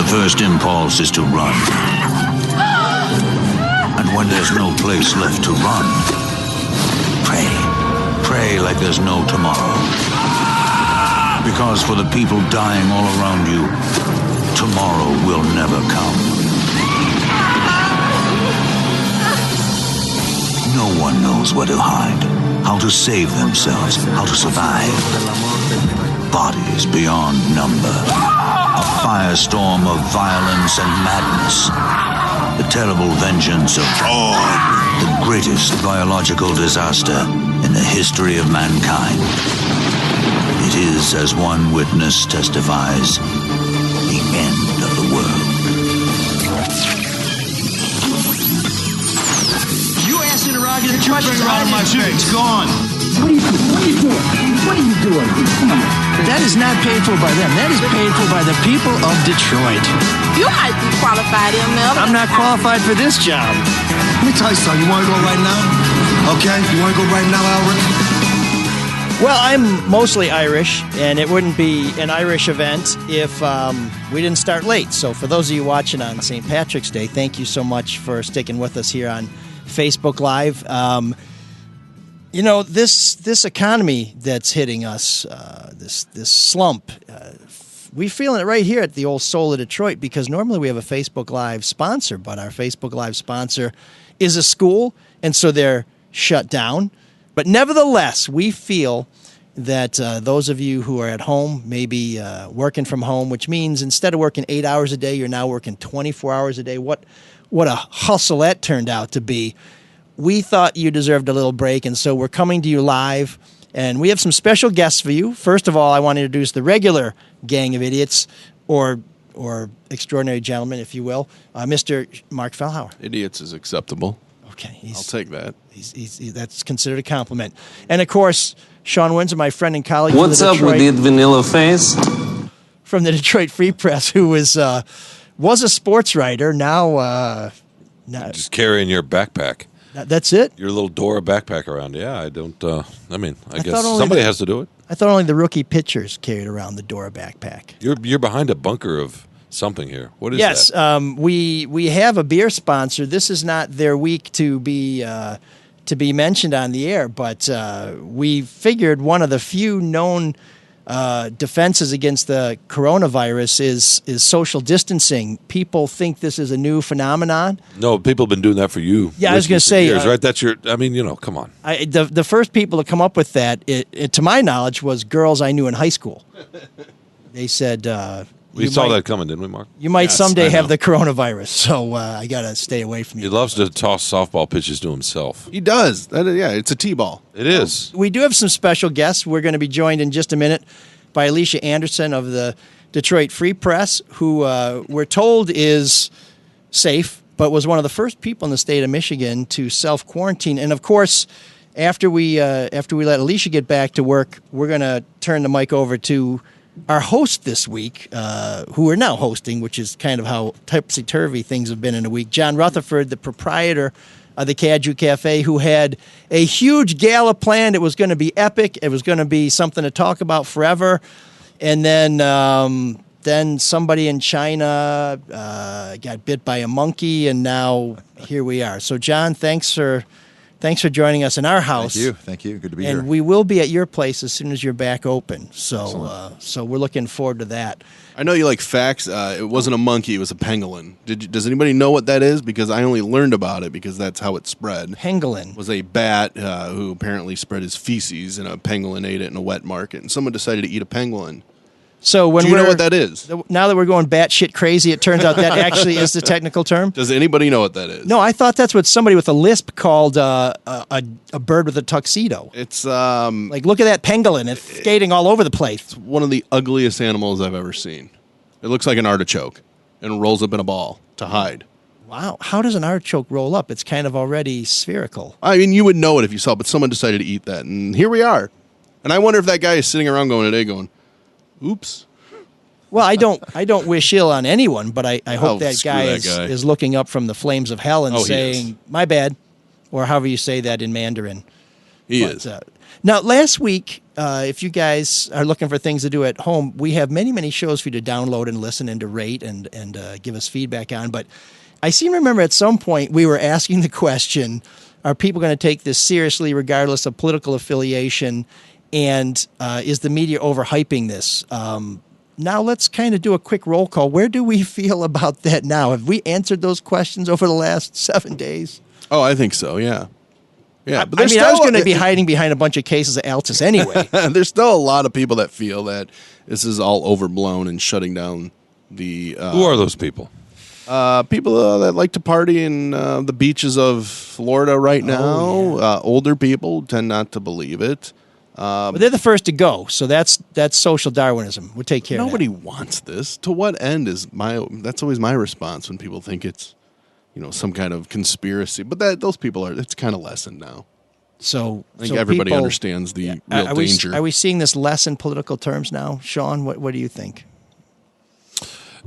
first impulse is to run. And when there's no place left to run, pray. Pray like there's no tomorrow. Because for the people dying all around you, tomorrow will never come. No one knows where to hide, how to save themselves, how to survive. Bodies beyond number. A firestorm of violence and madness. The terrible vengeance of the greatest biological disaster in the history of mankind. It is, as one witness testifies, the end of the world. You ass interrogative, try to bring her out of my face. It's gone. What are you doing? What are you doing? Come on. That is not paid for by them. That is paid for by the people of Detroit. You might be qualified, ML. I'm not qualified for this job. Let me tell you something. You want to go right now? Okay? You want to go right now, Alric? Well, I'm mostly Irish, and it wouldn't be an Irish event if we didn't start late. So for those of you watching on St. Patrick's Day, thank you so much for sticking with us here on Facebook Live. You know, this economy that's hitting us, this slump, we're feeling it right here at the old Soul of Detroit, because normally we have a Facebook Live sponsor, but our Facebook Live sponsor is a school, and so they're shut down. But nevertheless, we feel that those of you who are at home, maybe working from home, which means instead of working 8 hours a day, you're now working 24 hours a day. What a hustle that turned out to be. We thought you deserved a little break, and so we're coming to you live. And we have some special guests for you. First of all, I want to introduce the regular gang of idiots, or extraordinary gentlemen, if you will, Mr. Mark Fellhauer. Idiots is acceptable. Okay, I'll take that. That's considered a compliment. And of course, Sean Windsor, my friend and colleague. What's up with the vanilla face? From the Detroit Free Press, who was a sports writer, now just carrying your backpack. That's it? Your little Dora backpack around. Yeah, I don't. I guess thought somebody has to do it. I thought only the rookie pitchers carried around the Dora backpack. You're behind a bunker of something here. What is that? Yes, we have a beer sponsor. This is not their week to be mentioned on the air, but we figured one of the few known defenses against the coronavirus is social distancing. People think this is a new phenomenon. No, people have been doing that for you. Yeah, I was going to say, years, right? That's your. I mean, come on. The first people to come up with that, to my knowledge, was girls I knew in high school. They said. We saw that coming, didn't we, Mark? You might someday have the coronavirus, so I got to stay away from you. He loves to toss softball pitches to himself. He does. It's a T-ball. It is. We do have some special guests. We're going to be joined in just a minute by Alicia Anderson of the Detroit Free Press, who we're told is safe, but was one of the first people in the state of Michigan to self-quarantine. And, of course, after we let Alicia get back to work, we're going to turn the mic over to our host this week, who we're now hosting, which is kind of how topsy-turvy things have been in a week, John Rutherford, the proprietor of the Caju Cafe, who had a huge gala planned. It was going to be epic. It was going to be something to talk about forever. And then somebody in China got bit by a monkey, and now here we are. So, John, thanks for joining us in our house. Thank you. Good to be here. And we will be at your place as soon as you're back open. So we're looking forward to that. I know you like facts. It wasn't a monkey. It was a pangolin. Does anybody know what that is? Because I only learned about it because that's how it spread. Pangolin was a bat who apparently spread his feces, and a pangolin ate it in a wet market. And someone decided to eat a pangolin. So when do you know what that is? Now that we're going batshit crazy, it turns out that actually is the technical term. Does anybody know what that is? No, I thought that's what somebody with a lisp called a bird with a tuxedo. It's like, look at that pangolin. It's skating all over the place. It's one of the ugliest animals I've ever seen. It looks like an artichoke and rolls up in a ball to hide. Wow. How does an artichoke roll up? It's kind of already spherical. I mean, you would know it if you saw it, but someone decided to eat that. And here we are. And I wonder if that guy is sitting around going, oops. Well, I don't wish ill on anyone, but I hope that guy is looking up from the flames of hell and saying, my bad, or however you say that in Mandarin. He is. Now, last week, if you guys are looking for things to do at home, we have many, many shows for you to download and listen and to rate and give us feedback on. But I seem to remember at some point we were asking the question, are people going to take this seriously regardless of political affiliation? And is the media overhyping this? Now let's kind of do a quick roll call. Where do we feel about that now? Have we answered those questions over the last 7 days? Oh, I think so, yeah. Yeah, but I mean, I was going to be hiding behind a bunch of cases of Altus anyway. There's still a lot of people that feel that this is all overblown and shutting down the... Who are those people? People that like to party in the beaches of Florida right now. Yeah. Older people tend not to believe it. But they're the first to go, so that's social Darwinism. We'll take care Nobody of that. wants this. To what end is that's always my response when people think it's, some kind of conspiracy. But those people it's kind of lessened now. So I think everybody people, understands the real danger. Are we seeing this less in political terms now, Sean? What do you think?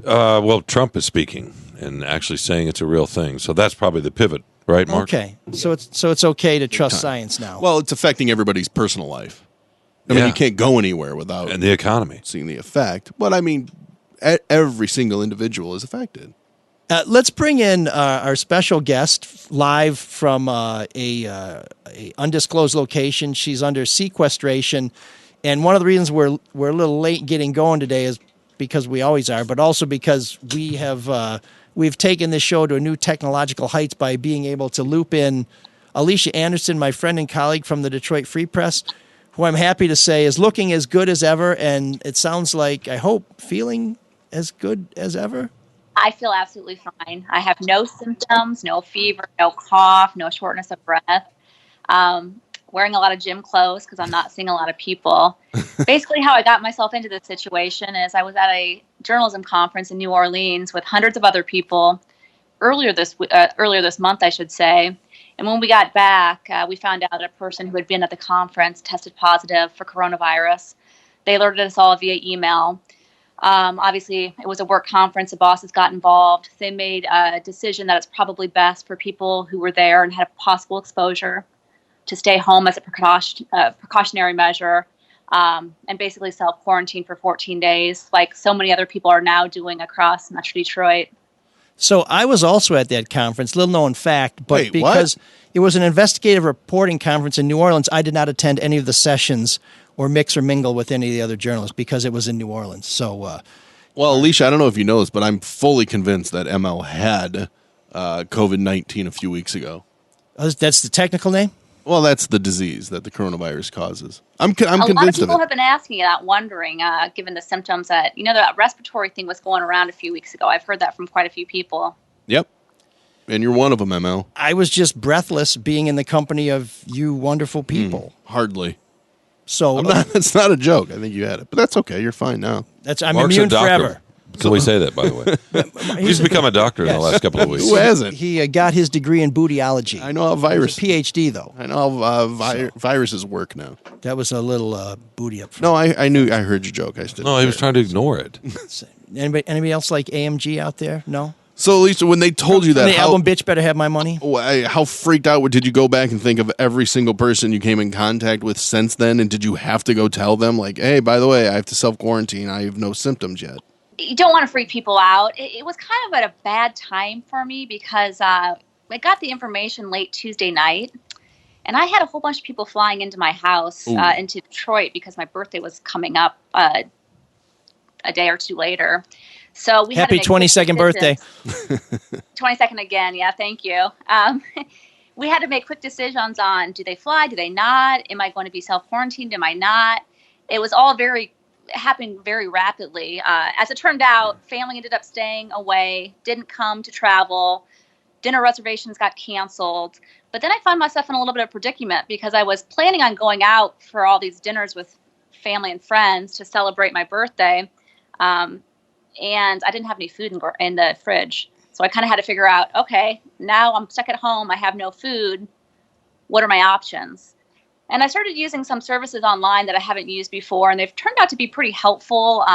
Well, Trump is speaking and actually saying it's a real thing. So that's probably the pivot, right, Mark? Okay, so it's okay to trust science now. Well, it's affecting everybody's personal life. I mean, you can't go anywhere without and the economy seeing the effect. But I mean, every single individual is affected. Let's bring in our special guest live from a undisclosed location. She's under sequestration, and one of the reasons we're a little late getting going today is because we always are, but also because we've taken this show to a new technological heights by being able to loop in Alicia Anderson, my friend and colleague from the Detroit Free Press, who I'm happy to say is looking as good as ever, and it sounds like, I hope, feeling as good as ever. I feel absolutely fine. I have no symptoms, no fever, no cough, no shortness of breath. Wearing a lot of gym clothes because I'm not seeing a lot of people. Basically, how I got myself into this situation is I was at a journalism conference in New Orleans with hundreds of other people earlier this month, I should say. And when we got back, we found out a person who had been at the conference tested positive for coronavirus. They alerted us all via email. Obviously, it was a work conference. The bosses got involved. They made a decision that it's probably best for people who were there and had a possible exposure to stay home as a precautionary measure and basically self-quarantine for 14 days, like so many other people are now doing across Metro Detroit. So I was also at that conference, little known fact, but Wait, because what? it was an investigative reporting conference in New Orleans, I did not attend any of the sessions or mix or mingle with any of the other journalists because it was in New Orleans. So, well, Alicia, I don't know if you know this, but I'm fully convinced that ML had COVID-19 a few weeks ago. That's the technical name? Well, that's the disease that the coronavirus causes. I'm A convinced lot of people of it. have been asking that, wondering, given the symptoms that, that respiratory thing was going around a few weeks ago. I've heard that from quite a few people. Yep. And you're one of them, ML. I was just breathless being in the company of you wonderful people. Hardly. So It's not a joke. I think you had it. But that's okay. You're fine now. I'm Mark's immune a doctor. forever. Can we say that, by the way? He's become a doctor in the last couple of weeks. Who hasn't? He got his degree in bootyology. I know how virus. PhD, though. I know how viruses work now. That was a little booty up front. No, I heard your joke. I just didn't No, he was care. trying to ignore it. Anybody else like AMG out there? No? So, Lisa, when they told you that, the album Bitch Better Have My Money? how freaked out did you go back and think of every single person you came in contact with since then? And did you have to go tell them, like, hey, by the way, I have to self-quarantine. I have no symptoms yet. You don't want to freak people out. It was kind of at a bad time for me because I got the information late Tuesday night, and I had a whole bunch of people flying into my house into Detroit because my birthday was coming up a day or two later. So we Happy had to make 22nd birthday. 22nd again. Yeah, thank you. We had to make quick decisions on, do they fly? Do they not? Am I going to be self-quarantined? Am I not? It was all happening very rapidly. As it turned out, family ended up staying away, didn't come to travel. Dinner reservations got canceled. But then I found myself in a little bit of a predicament because I was planning on going out for all these dinners with family and friends to celebrate my birthday. And I didn't have any food in the fridge. So I kind of had to figure out, okay, now I'm stuck at home. I have no food. What are my options? And I started using some services online that I haven't used before, and they've turned out to be pretty helpful.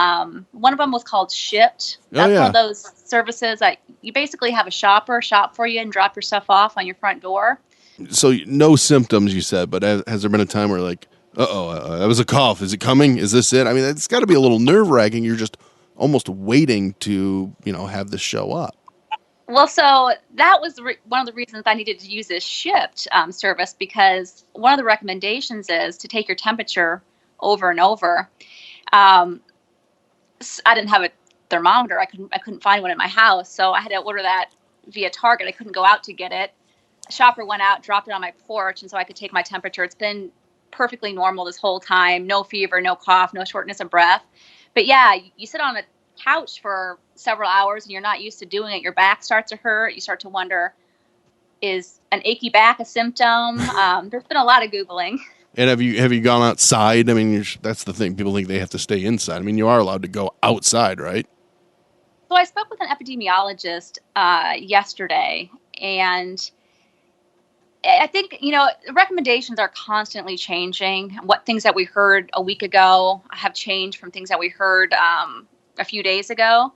One of them was called Shipt. That's one of those services that you basically have a shopper shop for you and drop your stuff off on your front door. So no symptoms, you said, but has there been a time where, like, That was a cough. Is it coming? Is this it? I mean, it's got to be a little nerve-wracking. You're just almost waiting to, have this show up. Well, so that was one of the reasons I needed to use this Shipt service, because one of the recommendations is to take your temperature over and over. I didn't have a thermometer. I couldn't find one in my house, so I had to order that via Target. I couldn't go out to get it. A shopper went out, dropped it on my porch, and so I could take my temperature. It's been perfectly normal this whole time. No fever, no cough, no shortness of breath. But yeah, you sit on a couch for several hours and you're not used to doing it. Your back starts to hurt. You start to wonder, is an achy back a symptom? There's been a lot of Googling. And have you gone outside? I mean, that's the thing. People think they have to stay inside. I mean, you are allowed to go outside, right? So I spoke with an epidemiologist yesterday, and I think, recommendations are constantly changing. What things that we heard a week ago have changed from things that we heard a few days ago.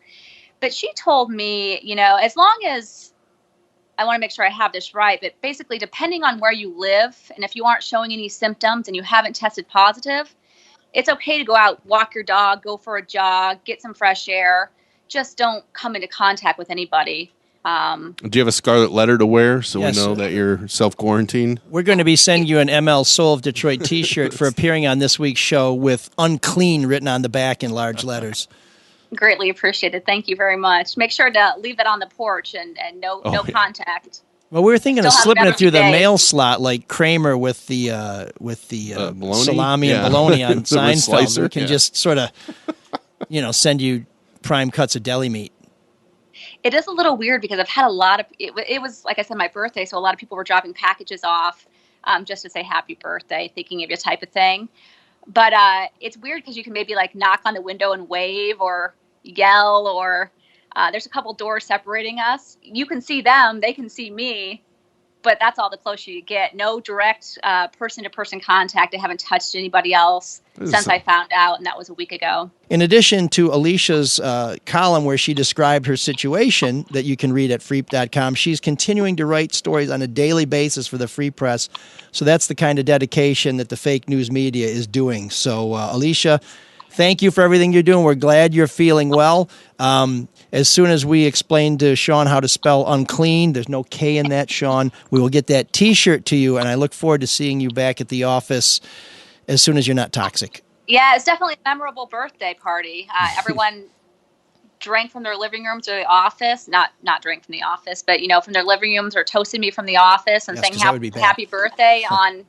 But she told me, as long as, I want to make sure I have this right, but basically depending on where you live and if you aren't showing any symptoms and you haven't tested positive, it's okay to go out, walk your dog, go for a jog, get some fresh air. Just don't come into contact with anybody. Do you have a scarlet letter to wear so we know that you're self-quarantined? We're going to be sending you an ML Soul of Detroit t-shirt for appearing on this week's show with unclean written on the back in large letters. Greatly appreciated. Thank you very much. Make sure to leave that on the porch and no contact. Well, we were thinking Still of slipping it through the days. mail slot like Kramer with the bologna? salami and bologna on Seinfeld. Slicer? We can just sort of, send you prime cuts of deli meat. It is a little weird because I've had a lot of, it was, like I said, my birthday, so a lot of people were dropping packages off just to say happy birthday, thinking of you type of thing. But it's weird because you can maybe like knock on the window and wave or yell, or there's a couple doors separating us. You can see them, they can see me, but that's all the closer you get. No direct person-to-person contact. I haven't touched anybody else since I found out, and that was a week ago. In addition to Alicia's column where she described her situation that you can read at freep.com, she's continuing to write stories on a daily basis for the Free Press. So that's the kind of dedication that the fake news media is doing. So, Alicia, thank you for everything you're doing. We're glad you're feeling well. As soon as we explain to Sean how to spell unclean, there's no K in that, Sean, we will get that T-shirt to you, and I look forward to seeing you back at the office as soon as you're not toxic. Yeah, it's definitely a memorable birthday party. Everyone drank from their living rooms or the office, not drank from the office, but, from their living rooms, or toasted me from the office and saying happy birthday on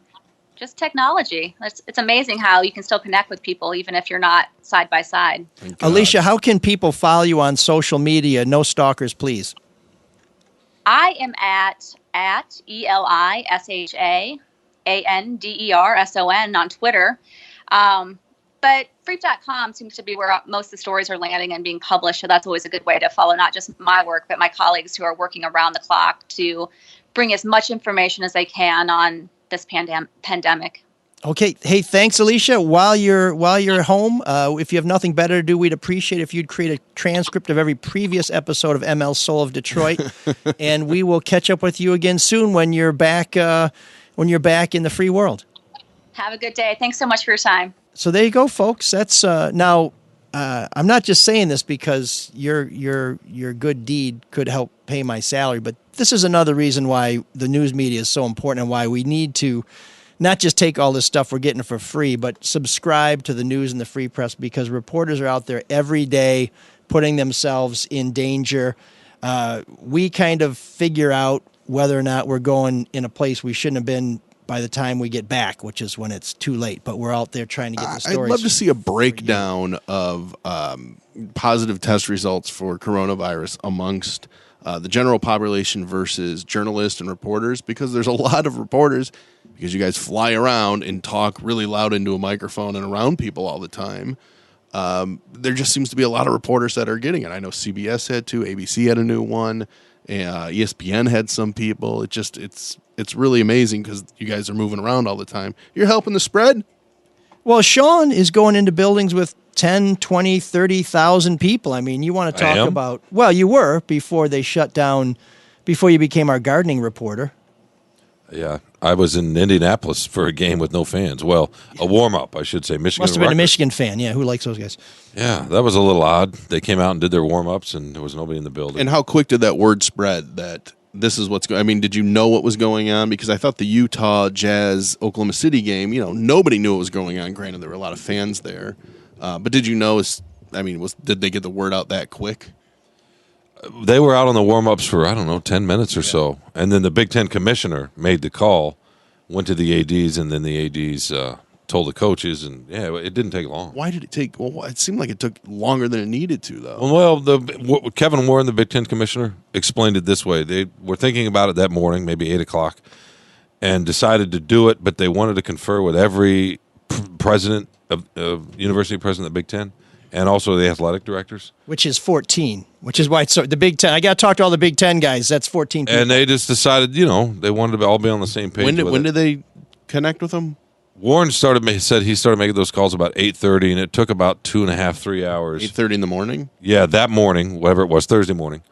just technology. It's amazing how you can still connect with people even if you're not side by side. Alicia, how can people follow you on social media? No stalkers, please. I am at ELISHAANDERSON on Twitter. But Freep.com seems to be where most of the stories are landing and being published. So that's always a good way to follow not just my work, but my colleagues who are working around the clock to bring as much information as they can on this pandemic. Okay. Hey, thanks, Alicia. While you're home, if you have nothing better to do, we'd appreciate if you'd create a transcript of every previous episode of ML Soul of Detroit, and we will catch up with you again soon when you're back in the free world. Have a good day. Thanks so much for your time. So there you go, folks. That's now. I'm not just saying this because your good deed could help pay my salary, but this is another reason why the news media is so important and why we need to not just take all this stuff we're getting for free, but subscribe to the news and the Free Press, because reporters are out there every day putting themselves in danger. We kind of figure out whether or not we're going in a place we shouldn't have been by the time we get back, which is when it's too late. But we're out there trying to get the stories. I'd love to see a breakdown of positive test results for coronavirus amongst the general population versus journalists and reporters, because there's a lot of reporters, because you guys fly around and talk really loud into a microphone and around people all the time. There just seems to be a lot of reporters that are getting it. I know CBS had two, ABC had a new one, ESPN had some people. It's really amazing because you guys are moving around all the time. You're helping the spread? Well, Sean is going into buildings with 10, 20, 30,000 people. I mean, you want to talk about... Well, you were before they shut down, before you became our gardening reporter. Yeah, I was in Indianapolis for a game with no fans. Well, a warm-up, I should say. Michigan Must have been a Rutgers. Michigan fan. Yeah, who likes those guys? Yeah, that was a little odd. They came out and did their warm-ups, and there was nobody in the building. And how quick did that word spread that this is what's going? I mean, did you know what was going on? Because I thought the Utah Jazz Oklahoma City game, nobody knew what was going on. Granted, there were a lot of fans there, but did you know? Did they get the word out that quick? They were out on the warm-ups for, 10 minutes or so. And then the Big Ten commissioner made the call, went to the ADs, and then the ADs told the coaches. And, it didn't take long. Why did it take? Well, it seemed like it took longer than it needed to, though. Well, Kevin Warren, the Big Ten commissioner, explained it this way. They were thinking about it that morning, maybe 8 o'clock, and decided to do it, but they wanted to confer with every president of university president of the Big Ten. And also the athletic directors. Which is 14, which is why it's the Big Ten. I got to talk to all the Big Ten guys. That's 14 people. And they just decided, they wanted to all be on the same page. When did they connect with them? Warren said he started making those calls about 8:30, and it took about 2.5, 3 hours. 8:30 in the morning? Yeah, that morning, whatever it was, Thursday morning.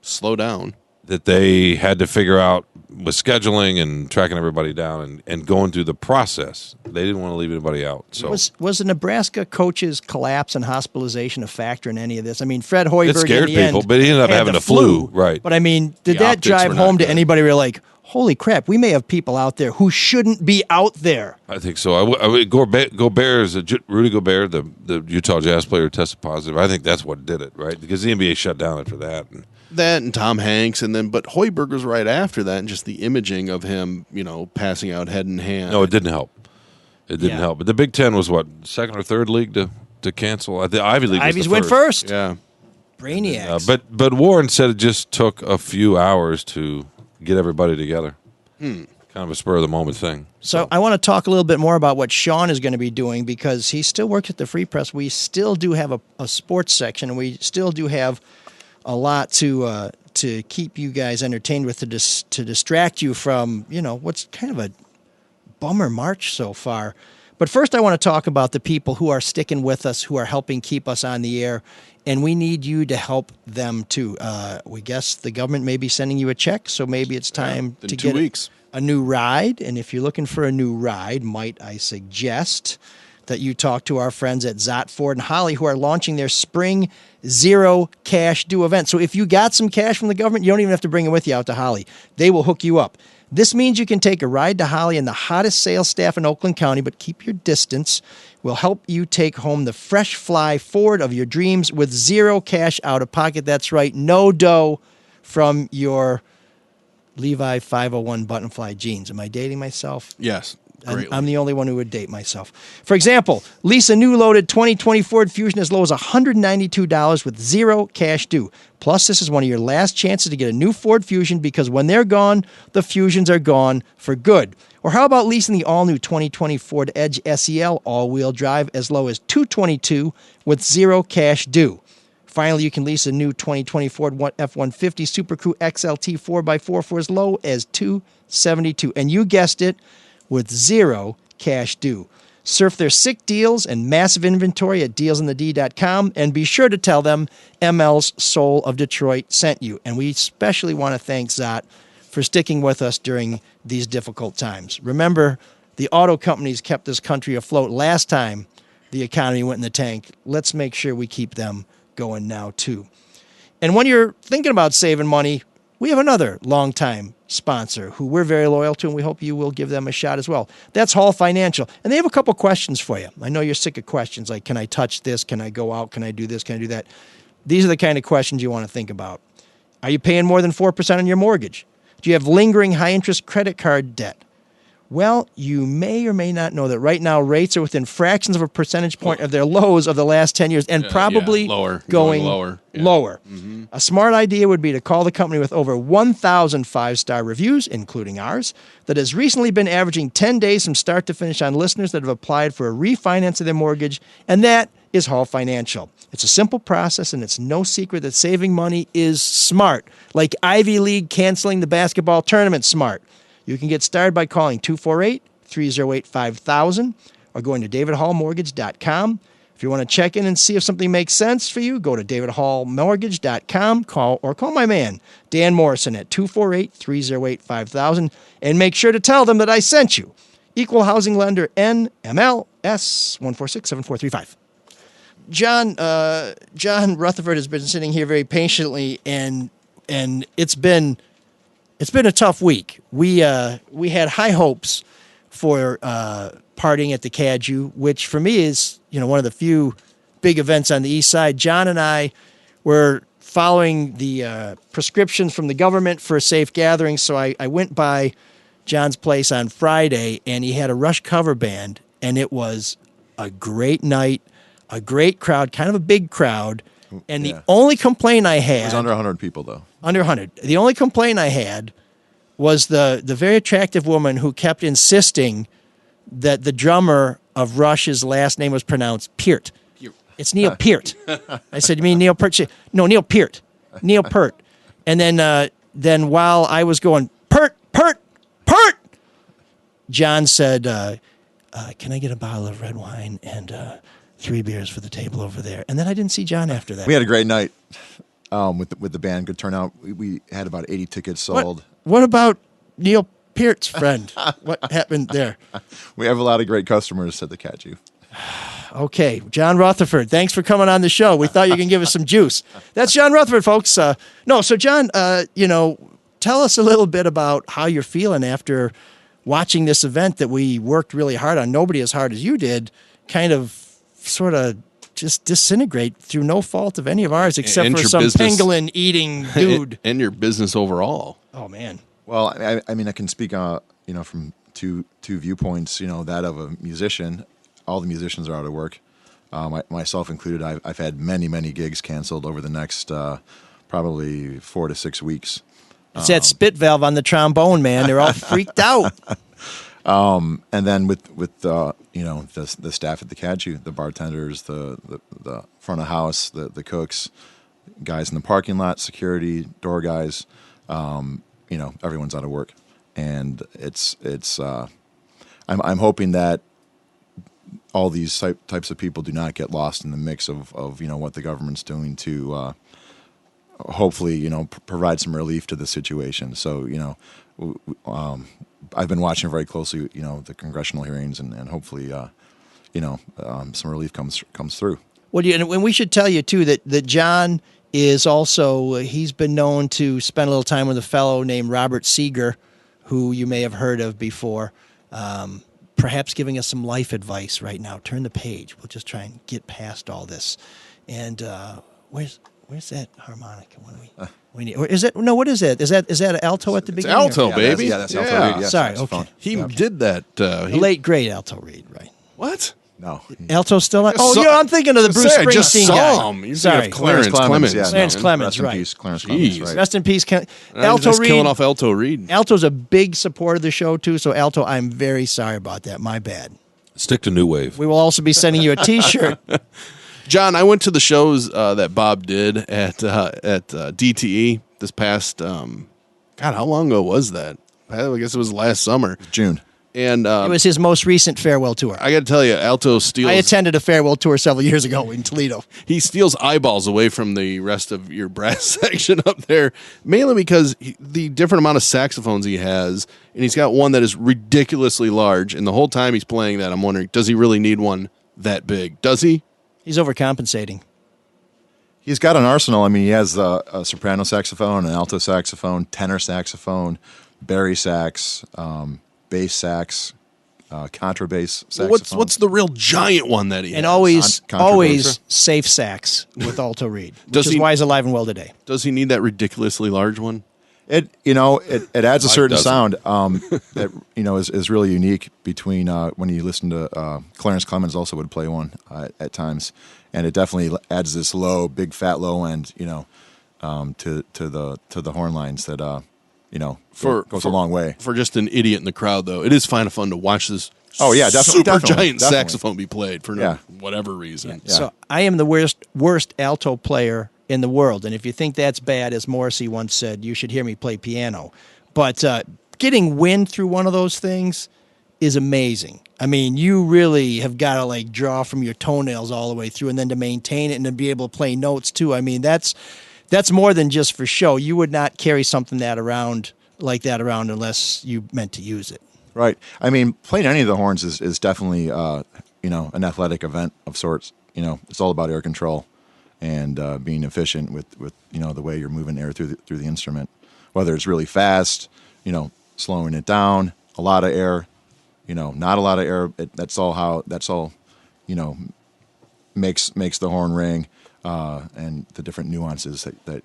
Slow down. That they had to figure out with scheduling and tracking everybody down and going through the process. They didn't want to leave anybody out. So was the Nebraska coach's collapse and hospitalization a factor in any of this? I mean, Fred Hoiberg it scared in the people, end but he ended up had having the the flu, right? But I mean, did The that optics drive were not home to good. anybody? Who were like, holy crap, we may have people out there who shouldn't be out there. I think so. Rudy Gobert, the Utah Jazz player, tested positive. I think that's what did it, right? Because the NBA shut down after that. That and Tom Hanks, but Hoiberg was right after that, and just the imaging of him, passing out head in hand. No, it didn't help. It didn't help. But the Big Ten was what, second or third league to cancel? The Ivy League. Ivies was the went first. Yeah, Brainiacs. But Warren said it just took a few hours to get everybody together. Kind of a spur of the moment thing. So I want to talk a little bit more about what Sean is going to be doing because he still works at the Free Press. We still do have a sports section, and we still do have a lot to keep you guys entertained with, to distract you from, what's kind of a bummer March so far. But first I want to talk about the people who are sticking with us, who are helping keep us on the air, and we need you to help them too. We guess the government may be sending you a check, so maybe it's time to get 2 weeks. a new ride. And if you're looking for a new ride, might I suggest that you talk to our friends at Zott Ford and Holly, who are launching their spring zero cash due event. So if you got some cash from the government, you don't even have to bring it with you out to Holly. They will hook you up. This means you can take a ride to Holly and the hottest sales staff in Oakland County, but keep your distance. We'll help you take home the fresh fly Ford of your dreams with zero cash out of pocket. That's right, no dough from your Levi 501 buttonfly jeans. Am I dating myself? Yes. I'm the only one who would date myself. For example, lease a new loaded 2020 Ford Fusion as low as $192 with zero cash due. Plus, this is one of your last chances to get a new Ford Fusion because when they're gone, the Fusions are gone for good. Or how about leasing the all-new 2020 Ford Edge SEL all-wheel drive as low as $222 with zero cash due. Finally, you can lease a new 2020 Ford F-150 Super Crew XLT 4x4 for as low as $272. And you guessed it, with zero cash due. Surf their sick deals and massive inventory at dealsinthed.com and be sure to tell them ML's Soul of Detroit sent you. And we especially want to thank Zott for sticking with us during these difficult times. Remember, the auto companies kept this country afloat last time the economy went in the tank. Let's make sure we keep them going now too. And when you're thinking about saving money, we have another longtime sponsor who we're very loyal to, and we hope you will give them a shot as well. That's Hall Financial. And they have a couple questions for you. I know you're sick of questions like, can I touch this? Can I go out? Can I do this? Can I do that? These are the kind of questions you want to think about. Are you paying more than 4% on your mortgage? Do you have lingering high-interest credit card debt? Well, you may or may not know that right now rates are within fractions of a percentage point of their lows of the last 10 years and probably going lower. Mm-hmm. A smart idea would be to call the company with over 1,000 five-star reviews, including ours, that has recently been averaging 10 days from start to finish on listeners that have applied for a refinance of their mortgage, and that is Hall Financial. It's a simple process, and it's no secret that saving money is smart, like Ivy League canceling the basketball tournament smart. You can get started by calling 248-308-5000 or going to davidhallmortgage.com. If you want to check in and see if something makes sense for you, go to davidhallmortgage.com, call my man, Dan Morrison, at 248-308-5000, and make sure to tell them that I sent you. Equal Housing Lender, NMLS 1467435. John Rutherford has been sitting here very patiently, and it's been a tough week. We had high hopes for partying at the Caju, which for me is one of the few big events on the East Side. John and I were following the prescriptions from the government for a safe gathering, so I went by John's place on Friday, and he had a Rush cover band, and it was a great night. A great crowd, kind of a big crowd. And the only complaint I had... It was under 100 people, though. Under 100. The only complaint I had was the very attractive woman who kept insisting that the drummer of Rush's last name was pronounced Peart. It's Neil Peart. I said, you mean Neil Peart? She said, no, Neil Peart. Neil Peart. And then while I was going, Peart, John said, can I get a bottle of red wine and... 3 beers for the table over there. And then I didn't see John after that. We had a great night with the band. Good turnout. We had about 80 tickets sold. What about Neil Peart's friend? What happened there? We have a lot of great customers at the Caju. Okay. John Rutherford, thanks for coming on the show. We thought you can give us some juice. That's John Rutherford, folks. So John, tell us a little bit about how you're feeling after watching this event that we worked really hard on. Nobody as hard as you did, kind of sort of just disintegrate through no fault of any of ours except for some pangolin eating dude. And your business overall. Oh, man. Well, I mean, I can speak, from two viewpoints, that of a musician. All the musicians are out of work, myself included. I've had many, many gigs canceled over the next probably 4 to 6 weeks. It's that spit valve on the trombone, man. They're all freaked out. And then with the staff at the Caju, the bartenders, the front of house, the cooks, guys in the parking lot, security, door guys, everyone's out of work, and I'm hoping that all these types of people do not get lost in the mix of what the government's doing to hopefully provide some relief to the situation. So I've been watching very closely, the congressional hearings, and hopefully, some relief comes through. Well, and we should tell you too that John is also he's been known to spend a little time with a fellow named Robert Seeger, who you may have heard of before. Perhaps giving us some life advice right now. Turn the page. We'll just try and get past all this. And where's that harmonica? We need. Is it? No. What is it? Is that an alto at the beginning? It's alto, baby. That's alto reed. Yes, sorry. Okay. He did that. The late great alto reed, right? What? No. Alto's still on? I'm thinking of the Bruce Springsteen I just saw guy. him. Sorry. Clarence Clemens. Yeah, Clarence Clemens, rest in right. peace, Clarence Clemens, right. Rest in peace. Alto Reed. Killing off Alto Reed. Alto's a big supporter of the show, too. So, Alto, I'm very sorry about that. My bad. Stick to New Wave. We will also be sending you a T-shirt. John, I went to the shows that Bob did at DTE this past, God, how long ago was that? I guess it was last summer. June. And it was his most recent farewell tour. I got to tell you, Alto steals... I attended a farewell tour several years ago in Toledo. He steals eyeballs away from the rest of your brass section up there, mainly because the different amount of saxophones he has, and he's got one that is ridiculously large, and the whole time he's playing that, I'm wondering, does he really need one that big? Does he? He's overcompensating. He's got an arsenal. I mean, he has a soprano saxophone, an alto saxophone, tenor saxophone, bari sax, bass sax, contrabass saxophone. What's the real giant one that he has? And always safe sax with Alto Reed, which is why he's alive and well today. Does he need that ridiculously large one? It adds a certain sound that is really unique between when you listen to Clarence Clemens also would play one at times, and it definitely adds this big fat low end to the horn lines that goes a long way. For just an idiot in the crowd, though, it is kind of fun to watch this. Oh yeah, definitely, giant saxophone be played for whatever reason. Yeah. So I am the worst alto player in the world, and if you think that's bad, as Morrissey once said, you should hear me play piano. But getting wind through one of those things is amazing. I mean, you really have got to like draw from your toenails all the way through, and then to maintain it and to be able to play notes too. I mean, that's more than just for show. You would not carry something around unless you meant to use it. Right. I mean, playing any of the horns is definitely an athletic event of sorts. It's all about air control and being efficient with the way you're moving air through the instrument. Whether it's really fast, slowing it down, a lot of air, not a lot of air. That's all makes the horn ring, and the different nuances that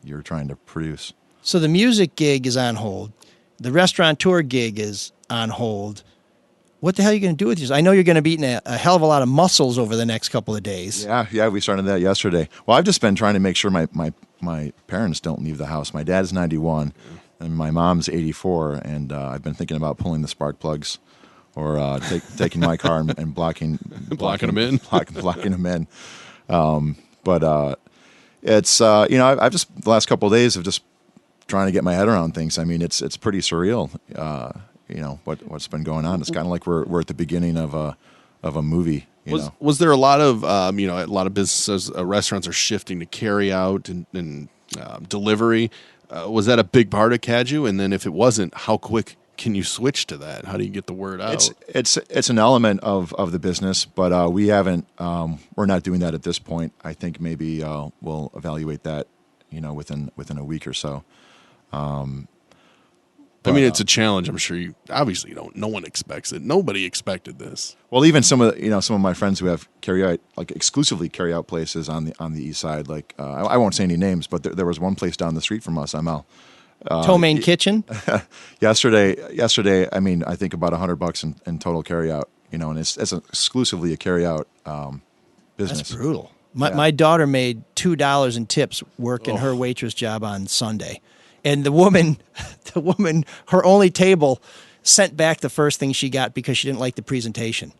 you're trying to produce. So the music gig is on hold. The restaurateur gig is on hold. What the hell are you going to do with yours? I know you're going to be eating a hell of a lot of mussels over the next couple of days. Yeah, we started that yesterday. Well, I've just been trying to make sure my parents don't leave the house. My dad's 91, and my mom's 84, and I've been thinking about pulling the spark plugs or taking my car and blocking them in. blocking them in. But it's I've just the last couple of days of just trying to get my head around things. I mean, it's pretty surreal. What's been going on. It's kind of like we're at the beginning of a movie. Was there a lot of a lot of businesses, restaurants are shifting to carry out and delivery? Was that a big part of Caju? And then if it wasn't, how quick can you switch to that? How do you get the word out? It's an element of the business, but we haven't. We're not doing that at this point. I think maybe we'll evaluate that, within a week or so. I mean, it's a challenge. I'm sure you obviously don't. No one expects it. Nobody expected this. Well, even some of my friends who have exclusively carry out places on the east side. Like I won't say any names, but there was one place down the street from us, ML. Tomaine Kitchen. Yesterday. I mean, I think about $100 in total carry out. And it's exclusively a carry out business. That's brutal. My daughter made $2 in tips working her waitress job on Sunday. And the woman, her only table sent back the first thing she got because she didn't like the presentation,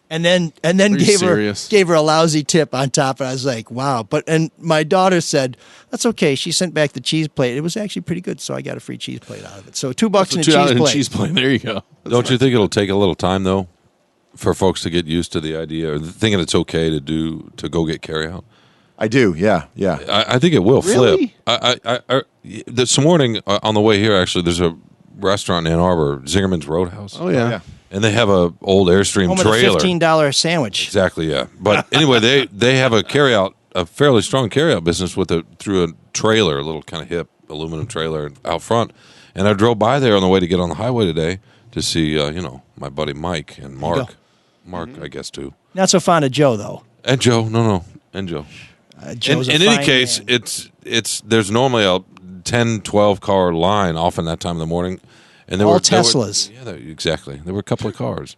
and then gave her a lousy tip on top. And I was like, wow. And my daughter said that's okay. She sent back the cheese plate. It was actually pretty good, so I got a free cheese plate out of it. So $2 in a cheese plate. There you go. Don't you think it'll take a little time though, for folks to get used to the idea or thinking it's okay to go get carry out? I do, yeah. I think it will really? flip. This morning on the way here, actually, there's a restaurant in Ann Arbor, Zingerman's Roadhouse. Oh yeah, and they have a old Airstream home trailer. Of the $15 sandwich. Exactly, yeah. But anyway, they have a fairly strong carryout business through a trailer, a little kind of hip aluminum trailer out front. And I drove by there on the way to get on the highway today to see, my buddy Mike and Mark. Mark, I guess too. Not so fond of Joe though. And Joe, and Joe. Joe's in any case, man. it's there's normally a 10, 12 car line often that time of the morning, and all Teslas. Exactly. There were a couple of cars,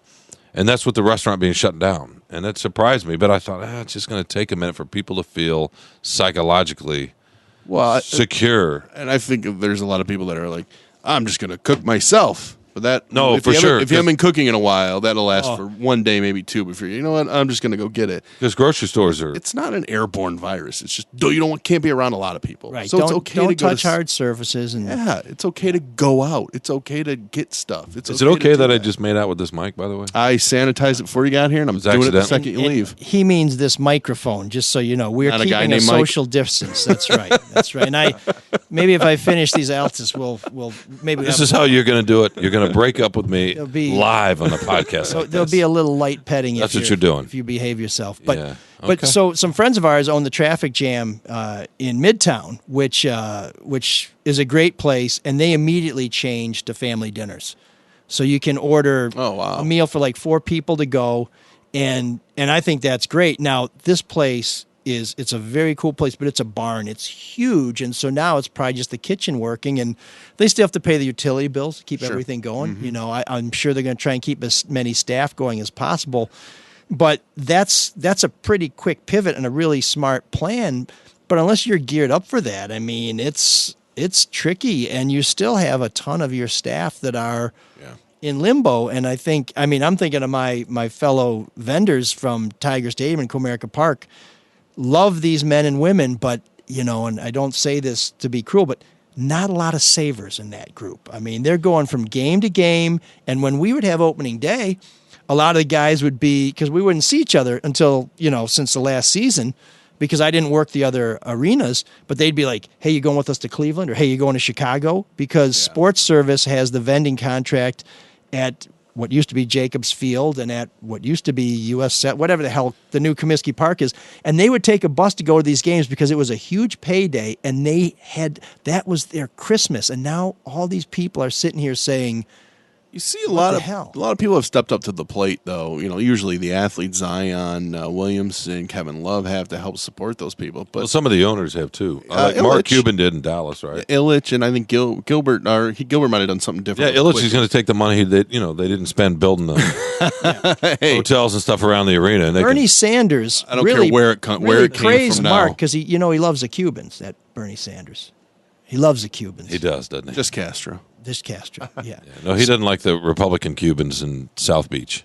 and that's with the restaurant being shut down, and that surprised me. But I thought, it's just going to take a minute for people to feel psychologically secure. And I think there's a lot of people that are like, I'm just going to cook myself. But that if you haven't been cooking in a while, that'll last for one day, maybe two. Before you know what, I'm just going to go get it. Because grocery stores are. It's not an airborne virus. It's just can't be around a lot of people. Right. So it's okay to touch hard surfaces. It's okay to go out. It's okay to get stuff. Is it okay that I just made out with this mic? By the way, I sanitized it before you got here, and I'm doing it the second you leave. He means this microphone, just so you know. We're keeping a social distance. That's right. That's right. And maybe if I finish these altus, we'll maybe. This is how you're going to do it. You're going to break up with me. Live on the podcast. So there'll be a little light petting. That's what you're doing if you behave yourself. But so some friends of ours own the Traffic Jam in Midtown, which is a great place, and they immediately changed to family dinners. So you can order a meal for like 4 people to go, and I think that's great. Now this place it's a very cool place, but it's a barn. It's huge, and so now it's probably just the kitchen working, and they still have to pay the utility bills to keep everything going. Mm-hmm. I'm sure they're going to try and keep as many staff going as possible, but that's a pretty quick pivot and a really smart plan. But unless you're geared up for that, I mean, it's tricky, and you still have a ton of your staff that are in limbo. And I'm thinking of my fellow vendors from Tiger Stadium and Comerica Park. Love these men and women, but and I don't say this to be cruel, but not a lot of savers in that group. I mean, they're going from game to game, and when we would have opening day, a lot of the guys would be, because we wouldn't see each other until, since the last season, because I didn't work the other arenas, but they'd be like, hey, you going with us to Cleveland? Or hey, you going to Chicago? Because Sports Service has the vending contract at what used to be Jacobs Field and at what used to be U.S. Set, whatever the hell the new Comiskey Park is. And they would take a bus to go to these games because it was a huge payday, and that was their Christmas. And now all these people are sitting here saying, you see a lot of people have stepped up to the plate, though. Usually the athletes, Zion Williams and Kevin Love, have to help support those people. But some of the owners have too. Like Mark Cuban did in Dallas, right? Illich, and I think Gilbert might have done something different. Yeah, Illich is going to take the money that they didn't spend building the hotels and stuff around the arena. And Bernie Sanders, I don't really, care where it came praised from now. Mark because he loves the Cubans. That Bernie Sanders, he loves the Cubans. He does, doesn't he? Just Castro. This Castro, yeah. No, he doesn't like the Republican Cubans in South Beach.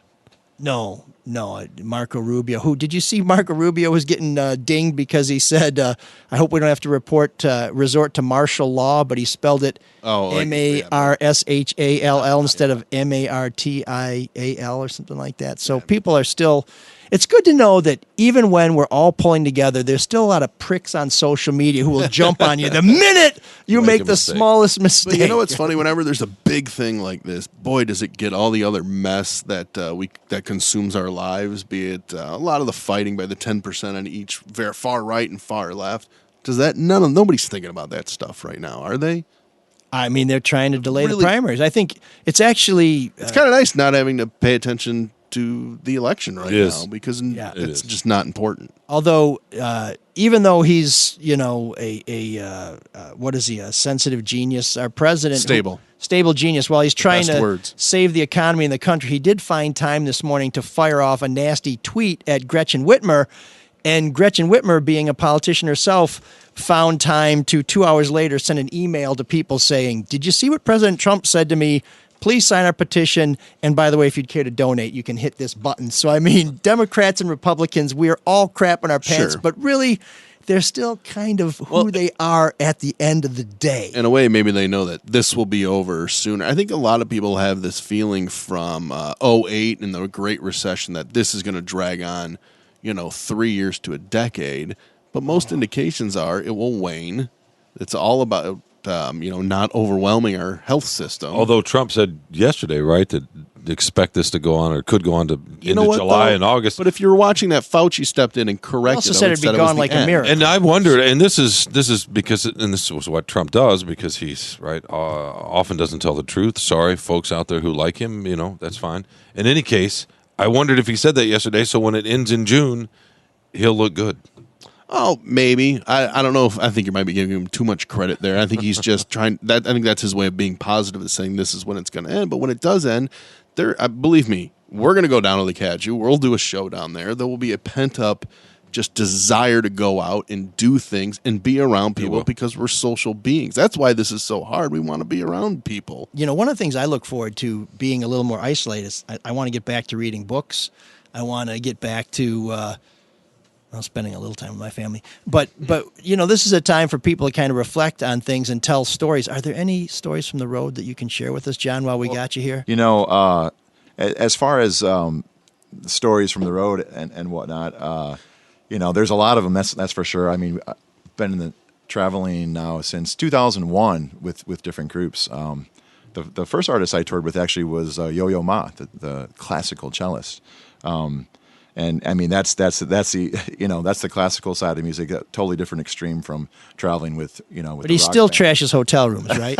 No, Marco Rubio. Who did you see? Marco Rubio was getting dinged because he said, "I hope we don't have to resort to martial law," but he spelled it MARSHALL instead of MARTIAL or something like that. So people are still. It's good to know that even when we're all pulling together, there's still a lot of pricks on social media who will jump on you the minute you make the smallest mistake. But you know what's funny? Whenever there's a big thing like this, boy, does it get all the other mess that that consumes our lives. Be it a lot of the fighting by the 10% on each far right and far left. Does that nobody's thinking about that stuff right now, are they? I mean, they're trying to delay the primaries. I think it's actually it's kind of nice not having to pay attention to the election right now because it's just not important. Although, even though he's what is he, a sensitive genius? Our president, stable genius. While he's trying to save the economy in the country, he did find time this morning to fire off a nasty tweet at Gretchen Whitmer, and Gretchen Whitmer, being a politician herself, found time to 2 hours later send an email to people saying, "Did you see what President Trump said to me? Please sign our petition. And by the way, if you'd care to donate, you can hit this button." So, I mean, Democrats and Republicans, we are all crapping our pants, but really, they're still kind of who they are at the end of the day. In a way, maybe they know that this will be over sooner. I think a lot of people have this feeling from 2008 and the Great Recession that this is going to drag on, 3 years to a decade. But most indications are it will wane. It's all about not overwhelming our health system. Although Trump said yesterday, right, that expect this to go on or could go on to into July and August. But if you're watching that, Fauci stepped in and corrected. He also said it'd be gone like a miracle. And I wondered, and this is because, and this was what Trump does because he's right often doesn't tell the truth. Sorry, folks out there who like him, that's fine. In any case, I wondered if he said that yesterday, so when it ends in June, he'll look good. Oh, maybe. I don't know. I think you might be giving him too much credit there. I think he's just trying. I think that's his way of being positive, is saying this is when it's going to end. But when it does end, believe me, we're going to go down to the Caju. We'll do a show down there. There will be a pent up just desire to go out and do things and be around people because we're social beings. That's why this is so hard. We want to be around people. One of the things I look forward to being a little more isolated is I want to get back to reading books. I want to get back to spending a little time with my family. But this is a time for people to kind of reflect on things and tell stories. Are there any stories from the road that you can share with us, John, while we got you here? As far as stories from the road and whatnot, there's a lot of them, that's for sure. I mean, I've been traveling now since 2001 with different groups. The first artist I toured with actually was Yo-Yo Ma, the classical cellist. And I mean that's the classical side of music, a totally different extreme from traveling with with. But he still trashes hotel rooms, right?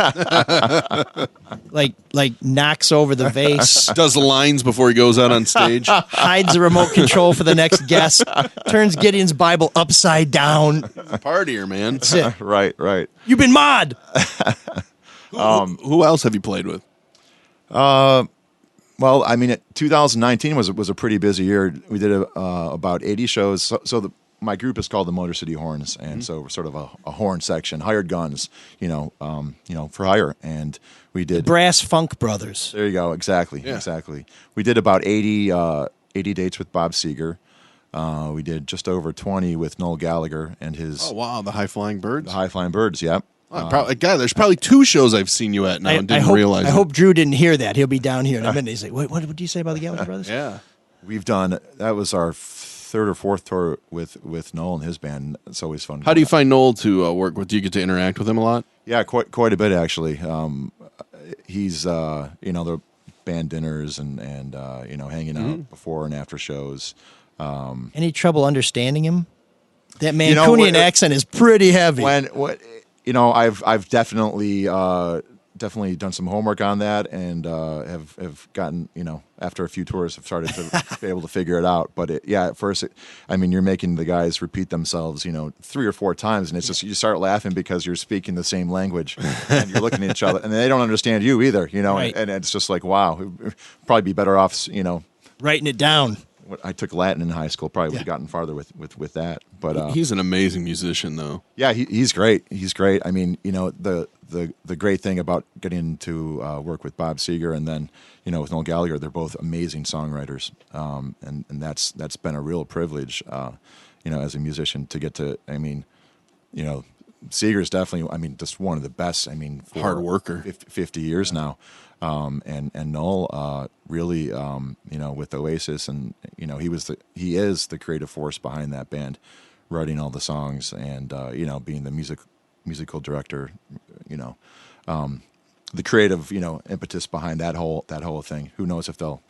like knocks over the vase, does the lines before he goes out on stage, hides the remote control for the next guest, turns Gideon's Bible upside down. Partier, man. That's it. Right. You've been mod. Who else have you played with? Well, I mean, 2019 was a pretty busy year. We did about 80 shows. So my group is called the Motor City Horns, and so we're sort of a horn section, hired guns, for hire. And we did the Brass Funk Brothers. There you go, exactly. We did about 80 dates with Bob Seger. We did just over 20 with Noel Gallagher and his. Oh wow, the High Flying Birds. The High Flying Birds, yep. There's probably 2 shows I've seen you at now and didn't realize it. I hope Drew didn't hear that. He'll be down here in a minute. He's like, what did you say about the Gallagher Brothers? Yeah. We've done, that was our 3rd or 4th tour with Noel and his band. It's always fun. How do you find Noel to work with? Do you get to interact with him a lot? Yeah, quite a bit actually. He's the band dinners and hanging out before and after shows. Any trouble understanding him? That Mancunian accent is pretty heavy. I've definitely done some homework on that and have gotten, after a few tours, have started to be able to figure it out. But at first, you're making the guys repeat themselves, 3 or 4 times, and it's just you start laughing because you're speaking the same language and you're looking at each other, and they don't understand you either, Right. and it's just like, wow, it'd probably be better off, writing it down. I took Latin in high school, probably would have gotten farther with that. But he's an amazing musician, though. Yeah, he's great. He's great. The great thing about getting to work with Bob Seger and then with Noel Gallagher, they're both amazing songwriters, and that's been a real privilege, as a musician to get to. Seger's definitely, just one of the best. For hard worker, 50 years now. And Noel really, with Oasis, and he is the creative force behind that band, writing all the songs and being the musical director, the creative impetus behind that whole thing. Who knows if they'll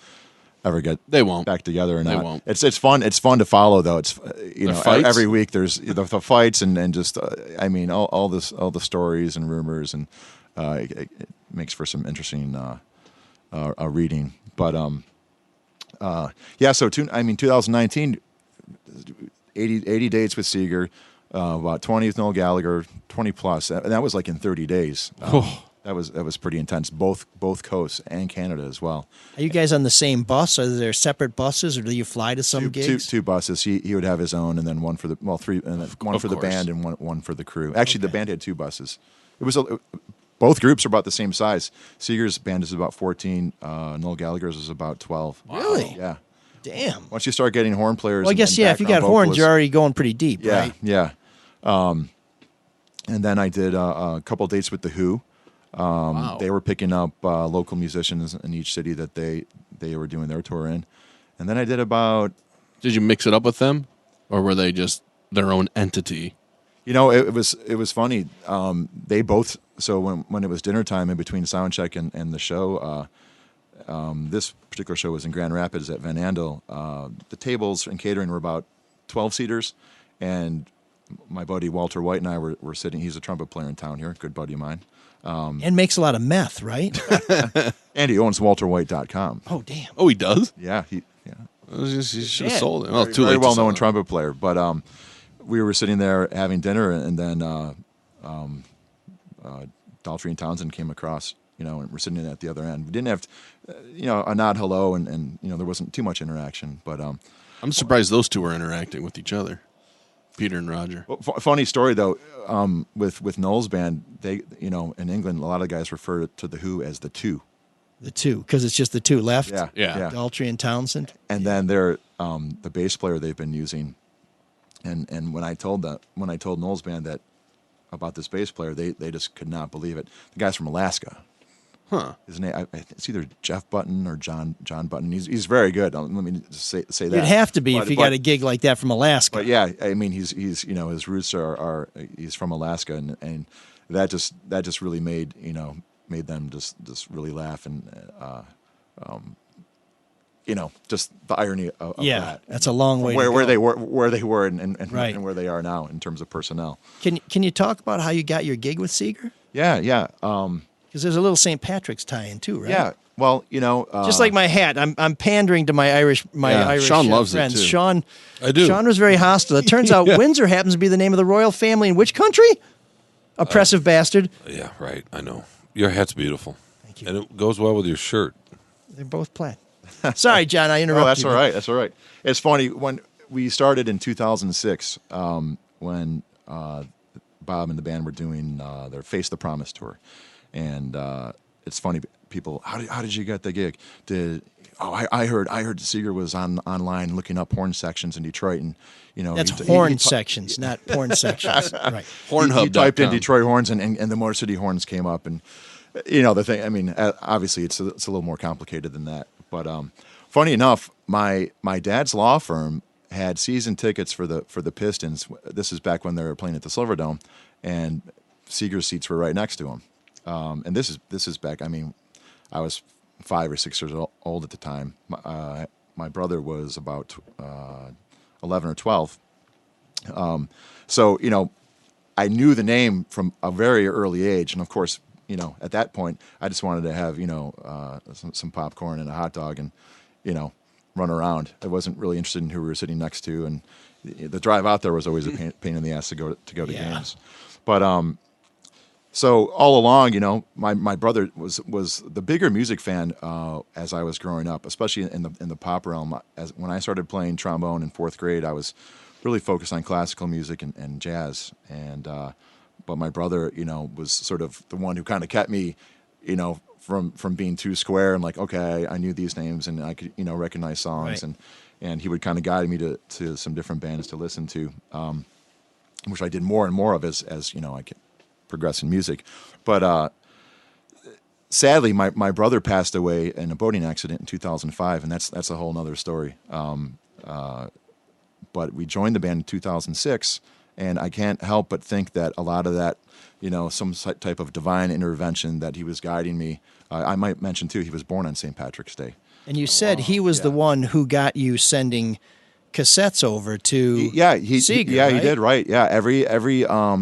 ever get back together or not? They won't. It's fun. It's fun to follow though. It's fights? every week there's the fights and just all the stories and rumors and. It makes for some interesting reading, but So 2019, 80 dates with Seger, about 20 with Noel Gallagher, 20 plus, and that was like in 30 days. That was pretty intense. Both coasts and Canada as well. Are you guys on the same bus? Are there separate buses, or do you fly to some gigs? Two buses. He would have his own, and then one for the three, and then one for the band and one for the crew. Actually, the band had 2 buses. It was both groups are about the same size. Seger's band is about 14. Noel Gallagher's is about 12. Really? Yeah. Damn. Once you start getting horn players, well, I guess if you got horns, you're already going pretty deep, right? Yeah. And then I did a couple dates with the Who. Wow. They were picking up local musicians in each city that they were doing their tour in. And then I did about. Did you mix it up with them, or were they just their own entity? It was funny. They both. So when it was dinner time in between sound check and the show, this particular show was in Grand Rapids at Van Andel. The tables and catering were about 12 seaters, and my buddy Walter White and I were sitting. He's a trumpet player in town here, good buddy of mine. And makes a lot of meth, right? And he owns WalterWhite.com. Oh, damn. Oh, he does? Yeah. He should have sold it. Well, too late. Very well-known trumpet player. But we were sitting there having dinner, and then Daltrey and Townsend came across, and we're sitting at the other end. We didn't have, a nod hello, and there wasn't too much interaction. But I'm surprised those two were interacting with each other, Peter and Roger. Well, funny story though, with Noel's band, they, in England, a lot of guys refer to the Who as the Two. The Two, because it's just the 2 left. Yeah. Daltrey and Townsend. And then they're the bass player they've been using. And when I told Noel's band that about this bass player, they just could not believe it. The guy's from Alaska. Huh. His name, it's either Jeff Button or John Button. He's very good. Let me just say that. You'd have to be if you got a gig like that from Alaska. But yeah, he's his roots are he's from Alaska, and that just really made them just really laugh and just the irony of that. That's a long way where to go. where they were and right. and where they are now in terms of personnel. Can you talk about how you got your gig with Seger? Yeah. Because there's a little St. Patrick's tie-in too, right? Yeah. Well, just like my hat, I'm pandering to my Irish Sean loves friends. it too. Sean, I do. Sean was very hostile. It turns out Windsor happens to be the name of the royal family in which country? Oppressive bastard. Yeah, right. I know. Your hat's beautiful. Thank you. And it goes well with your shirt. They're both plaid. Sorry, John, I interrupted. Oh, that's all right. That's all right. It's funny when we started in 2006, when Bob and the band were doing their Face the Promise tour, and it's funny. People, how did you get the gig? I heard Seeger was online looking up horn sections in Detroit, and that's horn sections, not porn sections, right? Hornhub. He typed in Detroit horns, and the Motor City horns came up, and the thing. I mean, obviously it's a little more complicated than that, but funny enough, my dad's law firm had season tickets for the Pistons. This is back when they were playing at the Silverdome, and Seeger's seats were right next to him. And this is back. I mean, I was 5 or 6 years old at the time. My brother was about 11 or 12. So I knew the name from a very early age, and of course, at that point, I just wanted to have some popcorn and a hot dog, and run around. I wasn't really interested in who we were sitting next to, and the drive out there was always a pain in the ass to go to games. But so all along, my brother was the bigger music fan as I was growing up, especially in the pop realm. When I started playing trombone in 4th grade, I was really focused on classical music and jazz. And but my brother, was sort of the one who kind of kept me, from being too square and like, okay, I knew these names and I could, recognize songs, right. and he would kind of guide me to some different bands to listen to, which I did more and more of as I could progress in music. But sadly, my brother passed away in a boating accident in 2005, and that's a whole nother story. But we joined the band in 2006, and I can't help but think that a lot of that, some type of divine intervention that he was guiding me. I might mention, too, he was born on St. Patrick's Day. And you said he was the one who got you sending cassettes over to Seeger, right? He did, right. Yeah, every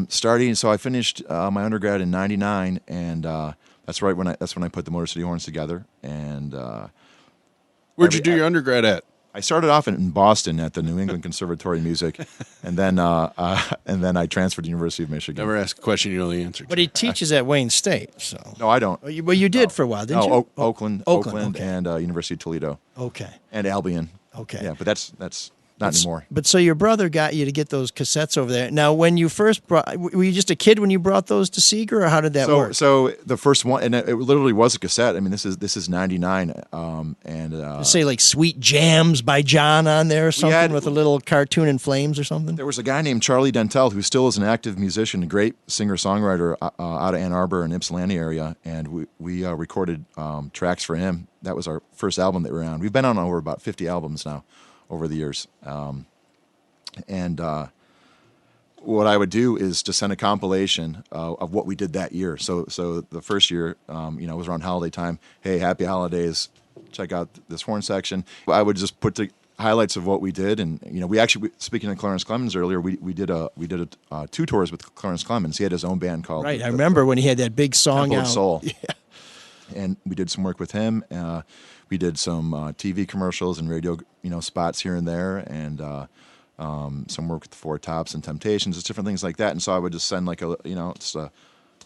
starting, so I finished my undergrad in 99, and that's when I put the Motor City Horns together. And where'd you do your undergrad at? I started off in Boston at the New England Conservatory of Music, and then I transferred to the University of Michigan. Never ask a question you know the answer to. But he teaches at Wayne State, so. No, I don't. Well, you did for a while, didn't you? Oakland, okay. and University of Toledo. Okay. And Albion. Okay. Yeah, but that's not anymore. But so your brother got you to get those cassettes over there. Now, when you first were you just a kid when you brought those to Seeger, or how did that work? So the first one, and it literally was a cassette. I mean, this is 99, and say like Sweet Jams by John on there or something with a little cartoon in flames or something. There was a guy named Charlie Dentel who still is an active musician, a great singer-songwriter out of Ann Arbor and Ypsilanti area, and we recorded tracks for him. That was our first album that we were on. We've been on over about 50 albums now over the years. What I would do is to send a compilation of what we did that year. So the first year, it was around holiday time. Hey, happy holidays. Check out this horn section. I would just put the highlights of what we did. And, we actually, speaking of Clarence Clemens earlier, we did 2 tours with Clarence Clemens. He had his own band called... Right, I remember when he had that big song Temple out. of Soul. Yeah. And we did some work with him. We did some TV commercials and radio, spots here and there, and some work with the Four Tops and Temptations, just different things like that. And so I would just send just a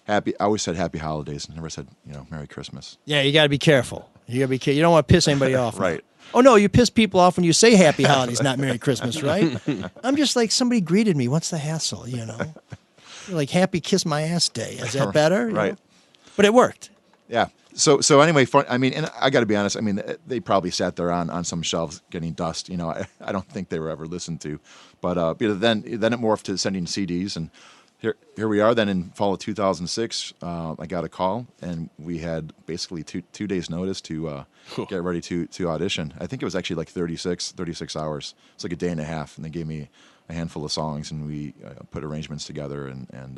happy. I always said Happy Holidays, and never said Merry Christmas. Yeah, you got to be careful. You don't want to piss anybody off. Right. Oh no, you piss people off when you say Happy Holidays, not Merry Christmas, right? I'm just like, somebody greeted me. What's the hassle? You're like, Happy Kiss My Ass Day. Is that better? Right. But it worked. Yeah. So anyway, and I got to be honest. I mean, they probably sat there on some shelves getting dust. I don't think they were ever listened to. But then it morphed to sending CDs, and here we are. Then in fall of 2006, I got a call, and we had basically two days notice to get ready to audition. I think it was actually like 36 hours. It's like a day and a half, and they gave me a handful of songs, and we put arrangements together, and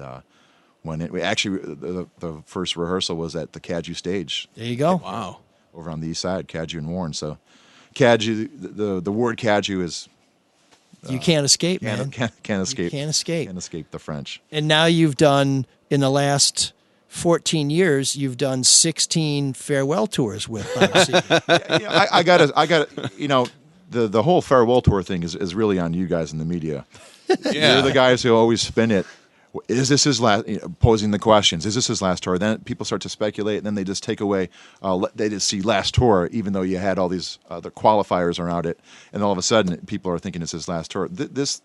the first rehearsal was at the Cadieux stage. There you go. Wow. Over on the east side, Cadieux and Warren. So Cadieux, the word Cadieux is... you can't escape, man. Can't escape. You can't escape. Can't escape the French. And now you've done, in the last 14 years, you've done 16 farewell tours with Bob Seger. I got the whole farewell tour thing is really on you guys in the media. Yeah. You're the guys who always spin it. Is this his last? Posing the questions. Is this his last tour? Then people start to speculate, and then they just take away. They just see last tour, even though you had all these other qualifiers around it, and all of a sudden people are thinking it's his last tour. The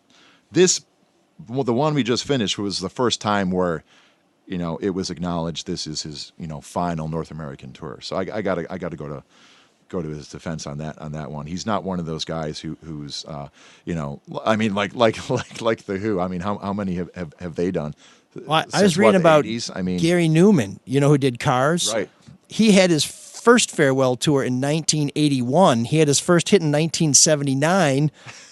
one we just finished was the first time where, it was acknowledged this is his final North American tour. So I got to go go to his defense on that one. He's not one of those guys who's I mean, like the Who. I mean, how many have they done? Well, I was reading about 80s? I mean, Gary Newman, who did Cars. Right. He had his first farewell tour in 1981. He had his first hit in 1979,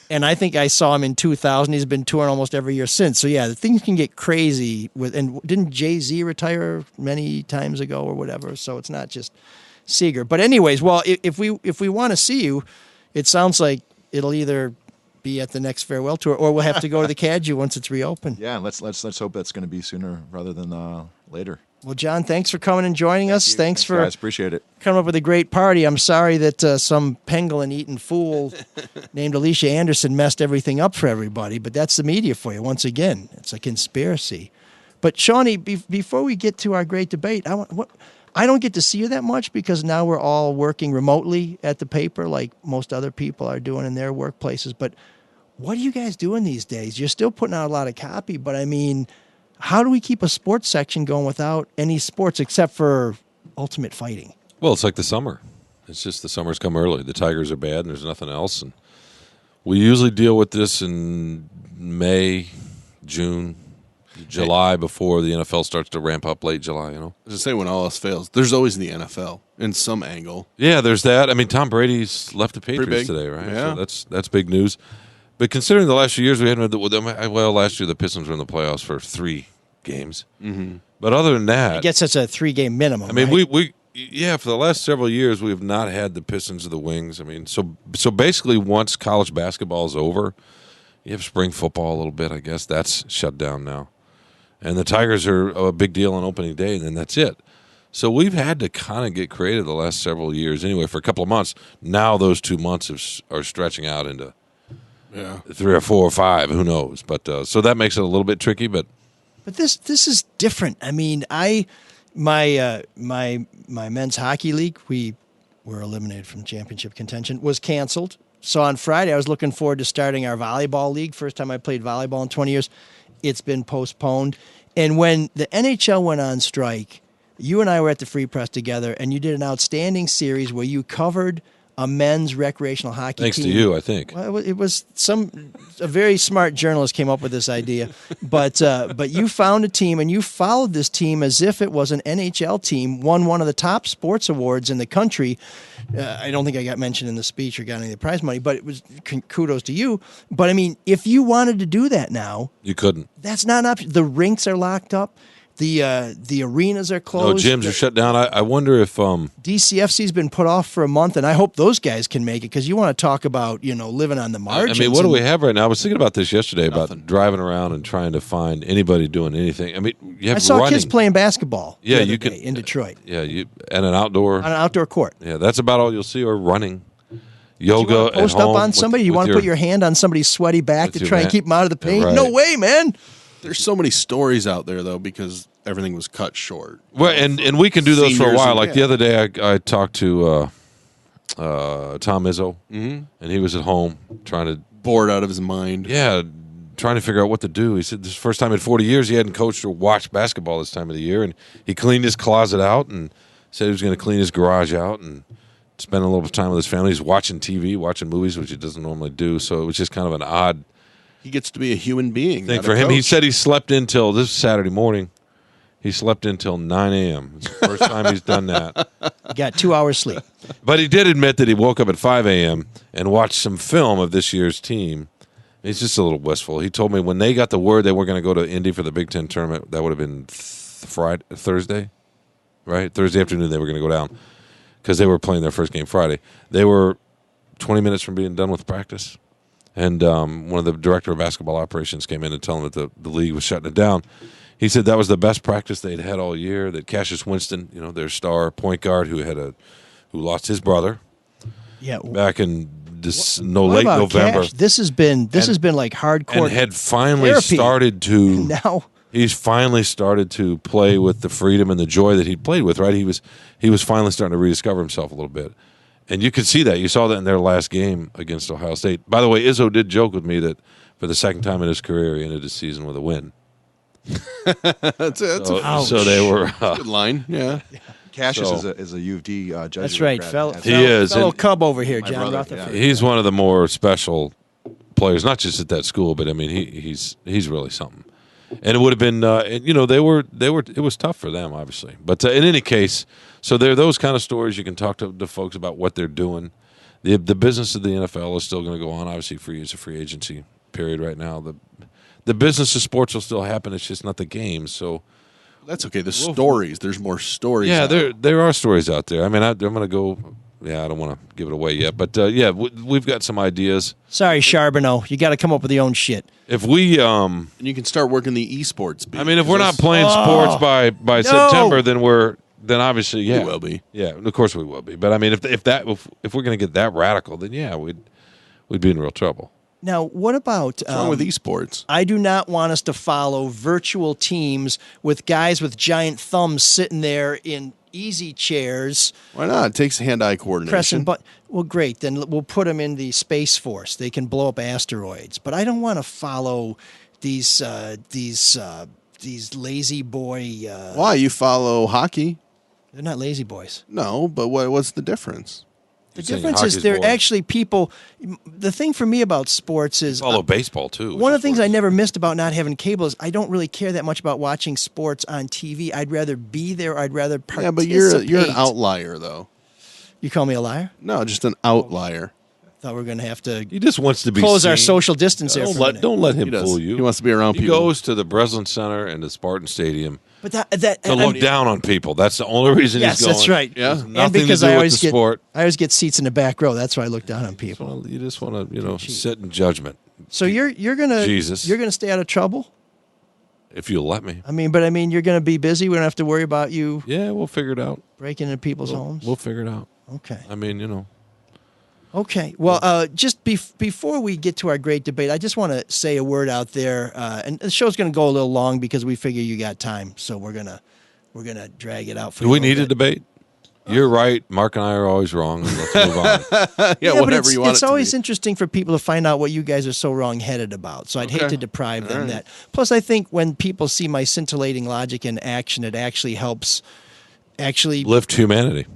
and I think I saw him in 2000. He's been touring almost every year since. So yeah, the things can get crazy and didn't Jay-Z retire many times ago or whatever? So it's not just Seeger. But anyways, well, if we want to see you, it sounds like it'll either be at the next farewell tour, or we'll have to go to the Cadu once it's reopened. Yeah, let's hope that's going to be sooner rather than later. Well, John, thanks for coming and joining us. Thanks for guys, appreciate it. Coming up with a great party. I'm sorry that some pangolin-eating fool named Alicia Anderson messed everything up for everybody, but that's the media for you. Once again, it's a conspiracy. But Shawnee, before we get to our great debate, I don't get to see you that much because now we're all working remotely at the paper like most other people are doing in their workplaces. But what are you guys doing these days? You're still putting out a lot of copy, but I mean, how do we keep a sports section going without any sports except for Ultimate Fighting? Well, it's like the summer. It's just the summer's come early. The Tigers are bad and there's nothing else. And we usually deal with this in May, June, July before the NFL starts to ramp up late July, I was going to say, when all else fails, there's always the NFL in some angle. Yeah, there's that. I mean, Tom Brady's left the Patriots today, right? Yeah. So that's big news. But considering the last few years we hadn't last year the Pistons were in the playoffs for 3 games. Mm-hmm. But other than that, I guess that's a 3-game minimum. I mean, right? we for the last several years we have not had the Pistons or the Wings. I mean, so basically once college basketball is over, you have spring football a little bit. I guess that's shut down now, and the Tigers are a big deal on opening day, and then that's it. So we've had to kind of get creative the last several years. Anyway, for a couple of months now, those 2 months are stretching out into 3 or 4 or 5. Who knows? But so that makes it a little bit tricky, but this is different. I mean, my men's hockey league, we were eliminated from championship contention, was canceled. So on Friday, I was looking forward to starting our volleyball league. First time I played volleyball in 20 years. It's been postponed. And when the NHL went on strike, you and I were at the Free Press together, and you did an outstanding series where you covered a men's recreational hockey team. Thanks to you, I think. Well, it was a very smart journalist came up with this idea, but you found a team and you followed this team as if it was an NHL team, won one of the top sports awards in the country. I don't think I got mentioned in the speech or got any of the prize money, but it was kudos to you. But I mean, if you wanted to do that now, you couldn't. That's not an option. The rinks are locked up. The arenas are closed. No, gyms are shut down. I wonder if DCFC's been put off for a month, and I hope those guys can make it because you want to talk about living on the margins. I mean, what do we have right now? I was thinking about this yesterday about driving around and trying to find anybody doing anything. I mean, you have I saw running. Kids playing basketball. Yeah, you can in Detroit. Yeah, and an outdoor on an outdoor court. Yeah, that's about all you'll see. Or running, yoga. Do you post at home up on somebody. You want to put your hand on somebody's sweaty back to try and keep them out of the pain. Right. No way, man. There's so many stories out there though because everything was cut short. Well, and we can do those for a while. Like the other day, I talked to Tom Izzo, and he was at home trying to bored out of his mind. Yeah, trying to figure out what to do. He said this is the first time in 40 years he hadn't coached or watched basketball this time of the year, and he cleaned his closet out and said he was going to clean his garage out and spend a little time with his family. He's watching TV, watching movies, which he doesn't normally do. So it was just kind of an odd. He gets to be a human being. Thing for him. He said he slept until this Saturday morning. He slept until 9 a.m. It's the first time he's done that. He got 2 hours sleep. But he did admit that he woke up at 5 a.m. and watched some film of this year's team. He's just a little wistful. He told me when they got the word they were going to go to Indy for the Big Ten tournament, that would have been Thursday, right? Thursday afternoon they were going to go down because they were playing their first game Friday. They were 20 minutes from being done with practice. And one of the director of basketball operations came in and told him that the league was shutting it down. He said that was the best practice they'd had all year. That Cassius Winston, their star point guard who lost his brother, back in late November. Cash? This has been like hardcore. And had finally therapy. started to now. He's finally started to play with the freedom and the joy that he'd played with. Right, he was finally starting to rediscover himself a little bit. And you could see that. You saw that in their last game against Ohio State. By the way, Izzo did joke with me that for the second time in his career, he ended his season with a win. So they were that's a good line. Yeah. Cassius So- is a U of D Jesuit. That's right, grad. fellow, That's- He is, fellow and- Cub over here, My John brother, Rutherford. He's one of the more special players, not just at that school, but I mean, he's really something. And it would have been, they were. It was tough for them, obviously. But in any case, so there are those kind of stories. You can talk to folks about what they're doing. The business of the NFL is still going to go on. Obviously, it's a free agency period right now. The business of sports will still happen. It's just not the games. So That's okay. The stories. There's more stories. yeah, out. there are stories out there. I mean, I'm going to go. Yeah, I don't want to give it away yet, but we've got some ideas. Sorry, Charbonneau. You got to come up with your own shit. If we, And you can start working the esports. Beat, I mean, if we're not playing sports by September, then obviously, yeah, we will be. Yeah, of course we will be. But I mean, if we're going to get that radical, then yeah, we'd be in real trouble. Now, what about What's wrong with esports? I do not want us to follow virtual teams with guys with giant thumbs sitting there in easy chairs. Why not? It takes hand-eye coordination. Pressing but well, great. Then we'll put them in the Space Force. They can blow up asteroids. But I don't want to follow these lazy boy. Why? You follow hockey? They're not lazy boys. No, but what's the difference? The difference is they're actually people. The thing for me about sports is Follow baseball too. one of the things I never missed about not having cable is I don't really care that much about watching sports on TV. I'd rather be there. I'd rather participate. Yeah, but you're an outlier, though. You call me a liar? No, just an outlier. Thought we were going to have to. He just wants to be close our seen. social distance there. Don't let him He does. fool you. He wants to be around He people. goes to the Breslin Center and the Spartan Stadium But that to look down on people. That's the only reason Yes, he's going. that's right. Yeah. It's And nothing because to do I with always the get sport. I always get seats in the back row. That's why I look down on people. Well, you just want to, sit in judgment. So you're gonna Jesus. you're gonna stay out of trouble. If you'll let me. I mean, you're gonna be busy. We don't have to worry about you Yeah, we'll figure it out. breaking into people's homes. We'll figure it out. Okay. I mean, Okay. Well, just before we get to our great debate, I just want to say a word out there. And the show's going to go a little long because we figure you got time, so we're gonna drag it out for do you. we need a debate? You're right. Mark and I are always wrong. Let's move on. yeah, but whatever you want. it's it to always be. interesting for people to find out what you guys are so wrong-headed about. So I'd hate Okay. to deprive them All of right. that. Plus, I think when people see my scintillating logic in action, it actually helps. Actually, Lift humanity.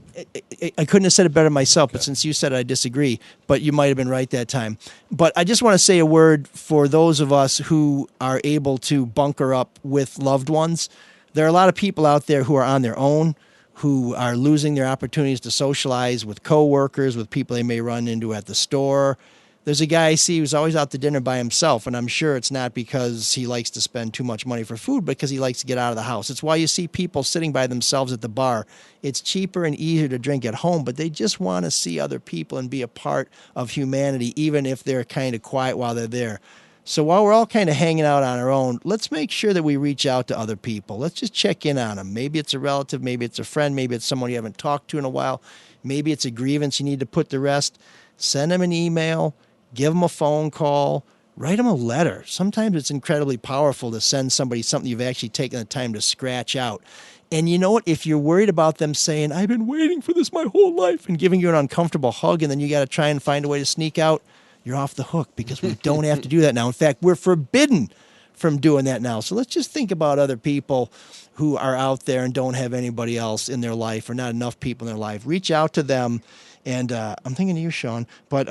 I couldn't have said it better myself, but since you said it, I disagree. But you might have been right that time. But I just want to say a word for those of us who are able to bunker up with loved ones. There are a lot of people out there who are on their own, who are losing their opportunities to socialize with coworkers, with people they may run into at the store. There's a guy I see who's always out to dinner by himself, and I'm sure it's not because he likes to spend too much money for food, but because he likes to get out of the house. It's why you see people sitting by themselves at the bar. It's cheaper and easier to drink at home, but they just want to see other people and be a part of humanity, even if they're kind of quiet while they're there. So while we're all kind of hanging out on our own, let's make sure that we reach out to other people. Let's just check in on them. Maybe it's a relative, maybe it's a friend, maybe it's someone you haven't talked to in a while, maybe it's a grievance you need to put to rest. Send them an email. Give them a phone call, write them a letter. Sometimes it's incredibly powerful to send somebody something you've actually taken the time to scratch out. And you know what? If you're worried about them saying, I've been waiting for this my whole life, and giving you an uncomfortable hug, and then you got to try and find a way to sneak out, you're off the hook because we don't have to do that now. In fact, we're forbidden from doing that now. So let's just think about other people who are out there and don't have anybody else in their life or not enough people in their life. Reach out to them. And I'm thinking of you, Sean, but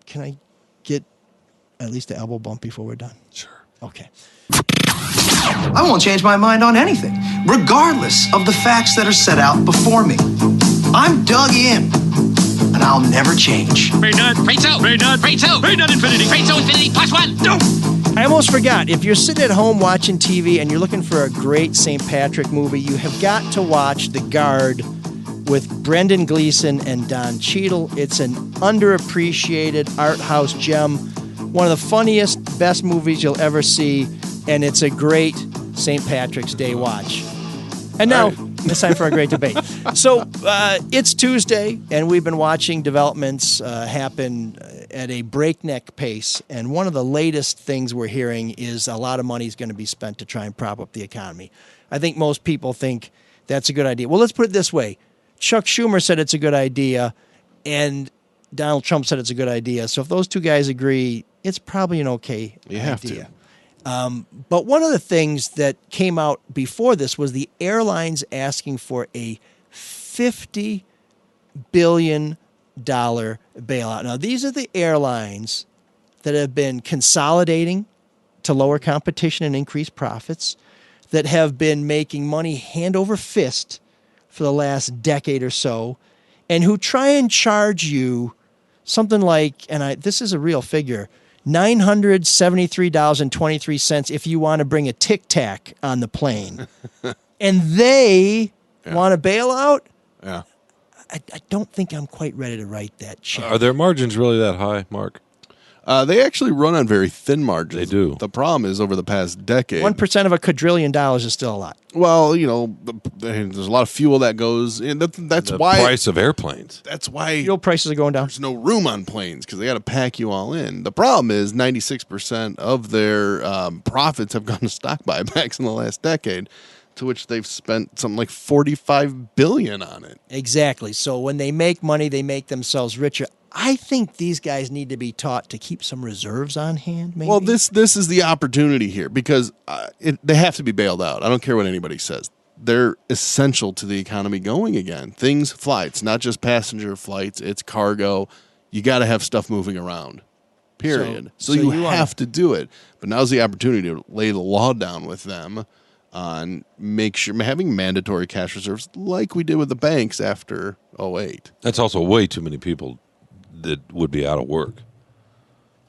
can I get at least an elbow bump before we're done? Sure. Okay. I won't change my mind on anything, regardless of the facts that are set out before me. I'm dug in, and I'll never change. Infinity. No! I almost forgot. If you're sitting at home watching TV and you're looking for a great St. Patrick movie, you have got to watch The Guard with Brendan Gleeson and Don Cheadle. It's an underappreciated art house gem, one of the funniest, best movies you'll ever see, and it's a great St. Patrick's Day watch. And now, it's time for our great debate. So, it's Tuesday, and we've been watching developments happen at a breakneck pace, and one of the latest things we're hearing is a lot of money is going to be spent to try and prop up the economy. I think most people think that's a good idea. Well, let's put it this way. Chuck Schumer said it's a good idea, and Donald Trump said it's a good idea. So if those two guys agree, it's probably an okay idea. You have to. But one of the things that came out before this was the airlines asking for a $50 billion bailout. Now, these are the airlines that have been consolidating to lower competition and increase profits, that have been making money hand over fist for the last decade or so, and who try and charge you something like, this is a real figure, $973.23 if you want to bring a Tic Tac on the plane. And they want to bail out? Yeah. I don't think I'm quite ready to write that check. Are their margins really that high, Mark? They actually run on very thin margins. They do. The problem is over the past decade, 1% of $1 quadrillion is still a lot. Well, there's a lot of fuel that goes in. That's the why price of airplanes. That's why fuel prices are going down. There's no room on planes because they got to pack you all in. The problem is 96% of their profits have gone to stock buybacks in the last decade, to which they've spent something like $45 billion on it. Exactly. So when they make money, they make themselves richer. I think these guys need to be taught to keep some reserves on hand, maybe. Well, this is the opportunity here because they have to be bailed out. I don't care what anybody says. They're essential to the economy going again. Things fly. It's not just passenger flights. It's cargo. You got to have stuff moving around, period. So you have to do it. But now's the opportunity to lay the law down with them on having mandatory cash reserves like we did with the banks after 2008. That's also way too many people that would be out of work,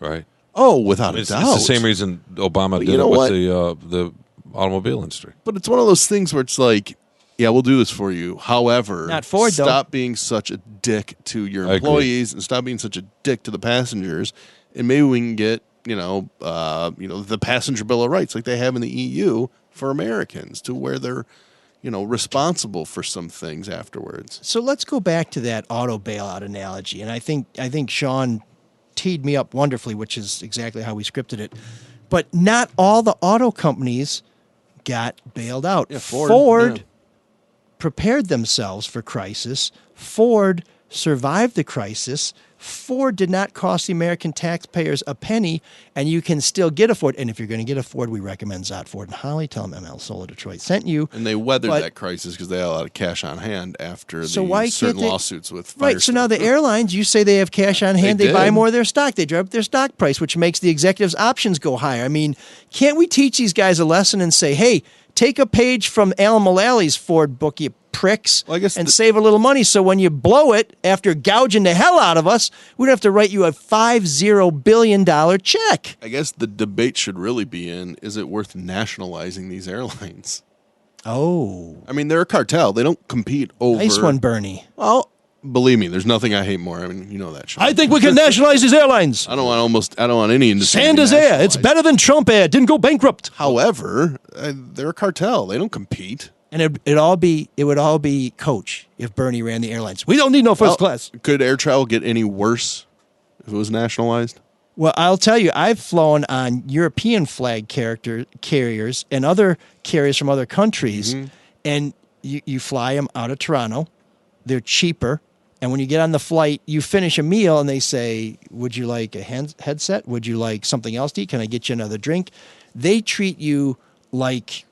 right? Oh, without a doubt. It's the same reason Obama did it with the automobile industry. But it's one of those things where it's like, yeah, we'll do this for you. However, not Ford, stop being such a dick to your employees and stop being such a dick to the passengers, and maybe we can get the passenger bill of rights like they have in the EU for Americans, to where they're responsible for some things afterwards. So let's go back to that auto bailout analogy, and I think Sean teed me up wonderfully, which is exactly how we scripted it. But not all the auto companies got bailed out. Yeah, Ford prepared themselves for crisis. Ford survived the crisis. Ford did not cost the American taxpayers a penny, and you can still get a Ford. And if you're going to get a Ford, we recommend Zott Ford and Holly. Tell them ML Solar Detroit sent you. And they weathered that crisis because they had a lot of cash on hand after certain lawsuits with Firestone. Right, so now the airlines, you say they have cash on hand, they buy more of their stock. They drive up their stock price, which makes the executives' options go higher. I mean, can't we teach these guys a lesson and say, hey, take a page from Alan Mullally's Ford book, you pricks, and save a little money, so when you blow it after gouging the hell out of us, we don't have to write you a $50 billion check. I guess the debate should really be is it worth nationalizing these airlines? Oh. I mean, they're a cartel. They don't compete over... Nice one, Bernie. Well, believe me, there's nothing I hate more. I mean, you know that, Sean. I think we can nationalize these airlines. I don't want any industry. Sanders Air. It's better than Trump Air. Didn't go bankrupt. However, they're a cartel. They don't compete. And it would all be Coach if Bernie ran the airlines. We don't need no first class. Could air travel get any worse if it was nationalized? Well, I'll tell you, I've flown on European flag carriers and other carriers from other countries, and you fly them out of Toronto. They're cheaper. And when you get on the flight, you finish a meal, and they say, would you like a headset? Would you like something else to eat? Can I get you another drink? They treat you like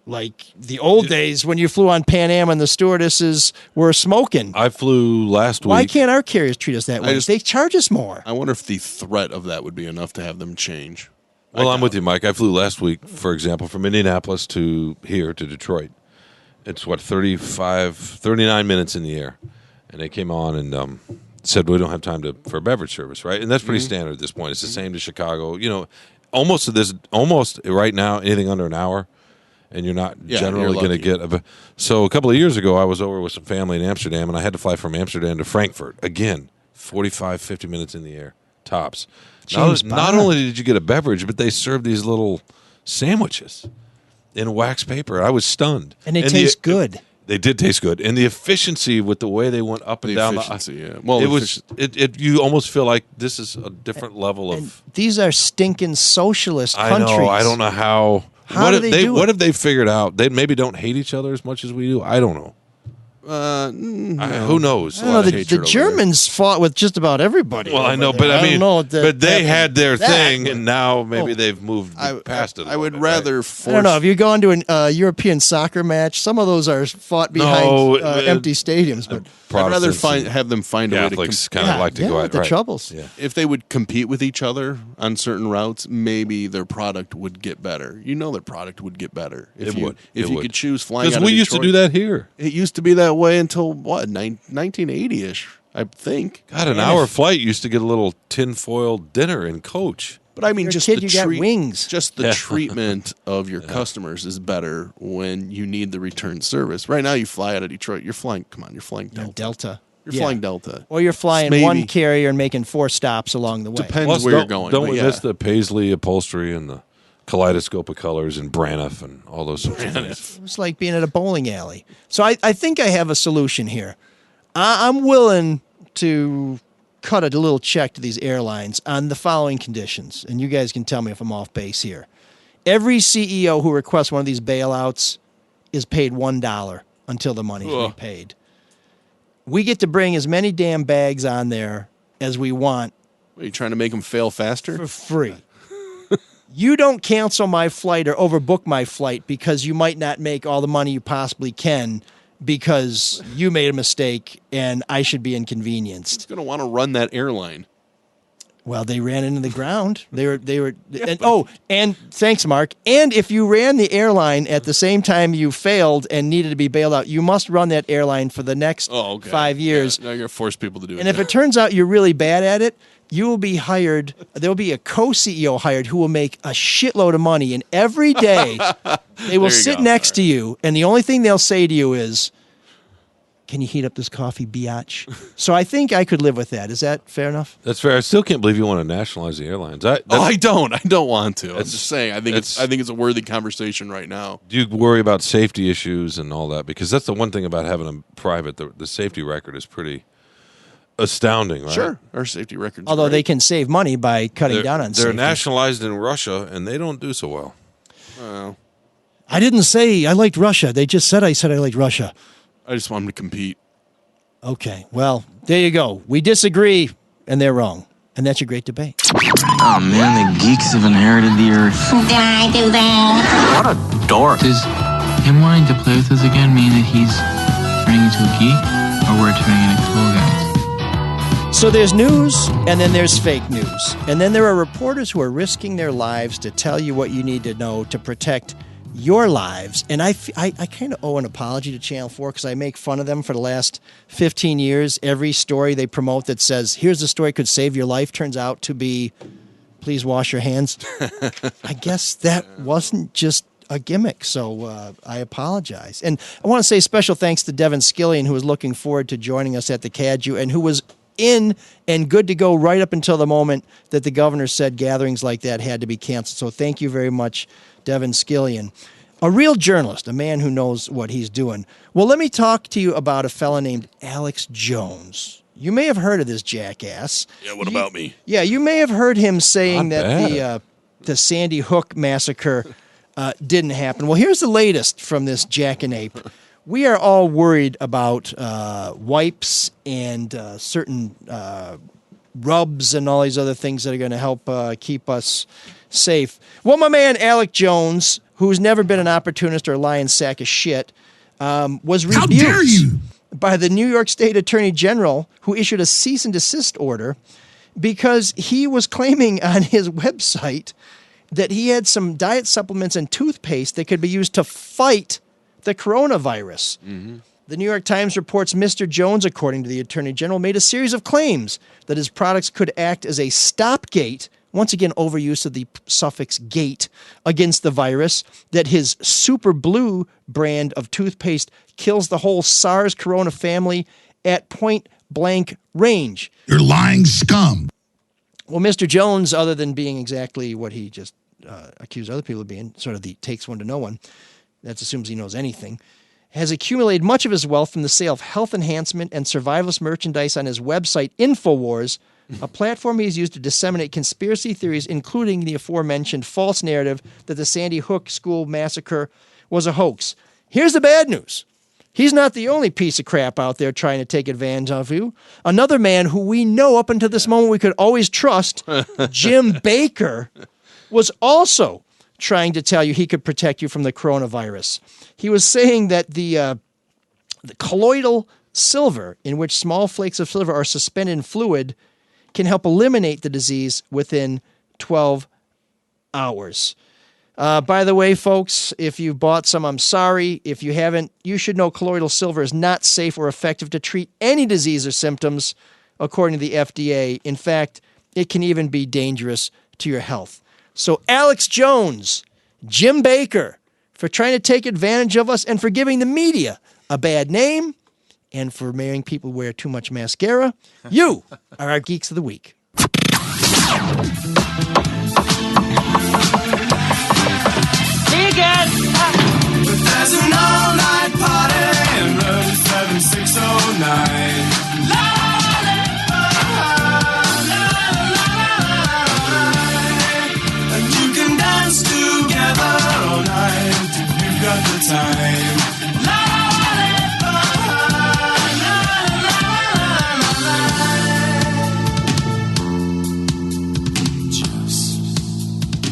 the old days when you flew on Pan Am and the stewardesses were smoking. I flew last week. Why can't our carriers treat us that way? They charge us more. I wonder if the threat of that would be enough to have them change. Well, I'm with you, Mike. I flew last week, for example, from Indianapolis to Detroit. It's 39 minutes in the air. And they came on and said, we don't have time for a beverage service, right? And that's pretty standard at this point. It's the same to Chicago. Almost right now, anything under an hour, and you're not generally going to get So a couple of years ago, I was over with some family in Amsterdam, and I had to fly from Amsterdam to Frankfurt. Again, 45, 50 minutes in the air, tops. Not only did you get a beverage, but they served these little sandwiches in wax paper. I was stunned. And they taste good. They did taste good, and the efficiency with the way they went up and down. Well, you almost feel like this is a different level of. These are stinking socialist countries. I know. I don't know how. How do they do it? What have they figured out? They maybe don't hate each other as much as we do. I don't know. Who knows? I don't know. The Germans fought with just about everybody. Well, I know, there. but I mean, but they had their thing, but- and now maybe they've moved past it. I would rather I force. don't know. If you go into a European soccer match, some of those are fought behind empty stadiums. But I'd rather Protestants have them find a way to Catholics kind of like to go out the right. troubles. Yeah. If they would compete with each other on certain routes, maybe their product would get better. You know, their product would get better if you could choose flying. Because out of we used to Detroit. do that here. It used to be that way until what 1980ish, I think. God, an hour flight used to get a little tinfoil dinner in coach. But I mean, You're a just kid, the you got wings. Just the treatment of your customers is better when you need the return service. Right now, you fly out of Detroit. You're flying. Come on, you're flying Delta. You're flying Delta. Or you're flying Maybe. one carrier and making 4 stops along the way. Depends Plus, where you're going. Don't but we yeah. miss the Paisley upholstery and the kaleidoscope of colors and Braniff and all those sorts of things? It's like being at a bowling alley. So I think I have a solution here. I'm willing to cut a little check to these airlines on the following conditions, and you guys can tell me if I'm off base here. Every CEO who requests one of these bailouts is paid $1 until the money's repaid. We get to bring as many damn bags on there as we want. Are you trying to make them fail faster? For free. You don't cancel my flight or overbook my flight because you might not make all the money you possibly can because you made a mistake and I should be inconvenienced. Who's going to want to run that airline? Well, they ran into the ground. They were and thanks, Mark. And if you ran the airline at the same time you failed and needed to be bailed out, you must run that airline for the next 5 years. Yeah, now you're going to force people to do it. And if it turns out you're really bad at it, you will be hired. There'll be a co-CEO hired who will make a shitload of money. And every day they will sit next to you. And the only thing they'll say to you is, can you heat up this coffee, biatch? So I think I could live with that. Is that fair enough? That's fair. I still can't believe you want to nationalize the airlines. I don't. I don't want to. I'm just saying. I think it's a worthy conversation right now. Do you worry about safety issues and all that? Because that's the one thing about having a private. The safety record is pretty astounding, right? Sure, our safety records. Although they can save money by cutting down on They're safety. nationalized in Russia, and they don't do so well. Well, I didn't say I liked Russia. They just said I liked Russia. I just want them to compete. Okay, well, there you go. We disagree, and they're wrong. And that's your great debate. Oh, man, the geeks have inherited the earth. Did I do that? What a dork. Does him wanting to play with us again mean that he's turning into a geek, or we're turning into cool guys? So there's news, and then there's fake news. And then there are reporters who are risking their lives to tell you what you need to know to protect your lives. And I kind of owe an apology to Channel 4 because I make fun of them for the last 15 years. Every story they promote that says, here's a story could save your life, turns out to be, please wash your hands. I guess that wasn't just a gimmick, so I apologize. And I want to say special thanks to Devin Skillian, who was looking forward to joining us at the CADU and who was in and good to go right up until the moment that the governor said gatherings like that had to be canceled. So thank you very much, Devin Skillian. A real journalist, a man who knows what he's doing. Well, let me talk to you about a fella named Alex Jones. You may have heard of this jackass. Yeah, what about me? Yeah, you may have heard him saying Not that bad. the Sandy Hook massacre didn't happen. Well, here's the latest from this jackanape. We are all worried about wipes and certain rubs and all these other things that are going to help keep us safe. Well, my man Alex Jones, who's never been an opportunist or a lying sack of shit, was rebuked by the New York State Attorney General, who issued a cease and desist order because he was claiming on his website that he had some diet supplements and toothpaste that could be used to fight the coronavirus. Mm-hmm. The New York Times reports Mr. Jones, according to the Attorney General, made a series of claims that his products could act as a stopgate, once again overuse of the suffix gate, against the virus, that his Super Blue brand of toothpaste kills the whole SARS corona family at point-blank range. You're lying scum. Well, Mr. Jones, other than being exactly what he just accused other people of being, sort of the takes one to know one, that assumes he knows anything, has accumulated much of his wealth from the sale of health enhancement and survivalist merchandise on his website, InfoWars, a platform he has used to disseminate conspiracy theories, including the aforementioned false narrative that the Sandy Hook school massacre was a hoax. Here's the bad news. He's not the only piece of crap out there trying to take advantage of you. Another man who we know up until this moment we could always trust, Jim Baker, was also trying to tell you he could protect you from the coronavirus. He was saying that the colloidal silver, in which small flakes of silver are suspended in fluid, can help eliminate the disease within 12 hours. By the way, folks, if you bought some, I'm sorry. If you haven't, you should know colloidal silver is not safe or effective to treat any disease or symptoms, according to the FDA. In fact, it can even be dangerous to your health. So Alex Jones, Jim Baker, for trying to take advantage of us and for giving the media a bad name and for making people wear too much mascara, you are our Geeks of the Week. There's an all-night party in room 7609. And you can dance together all night if you've got the time.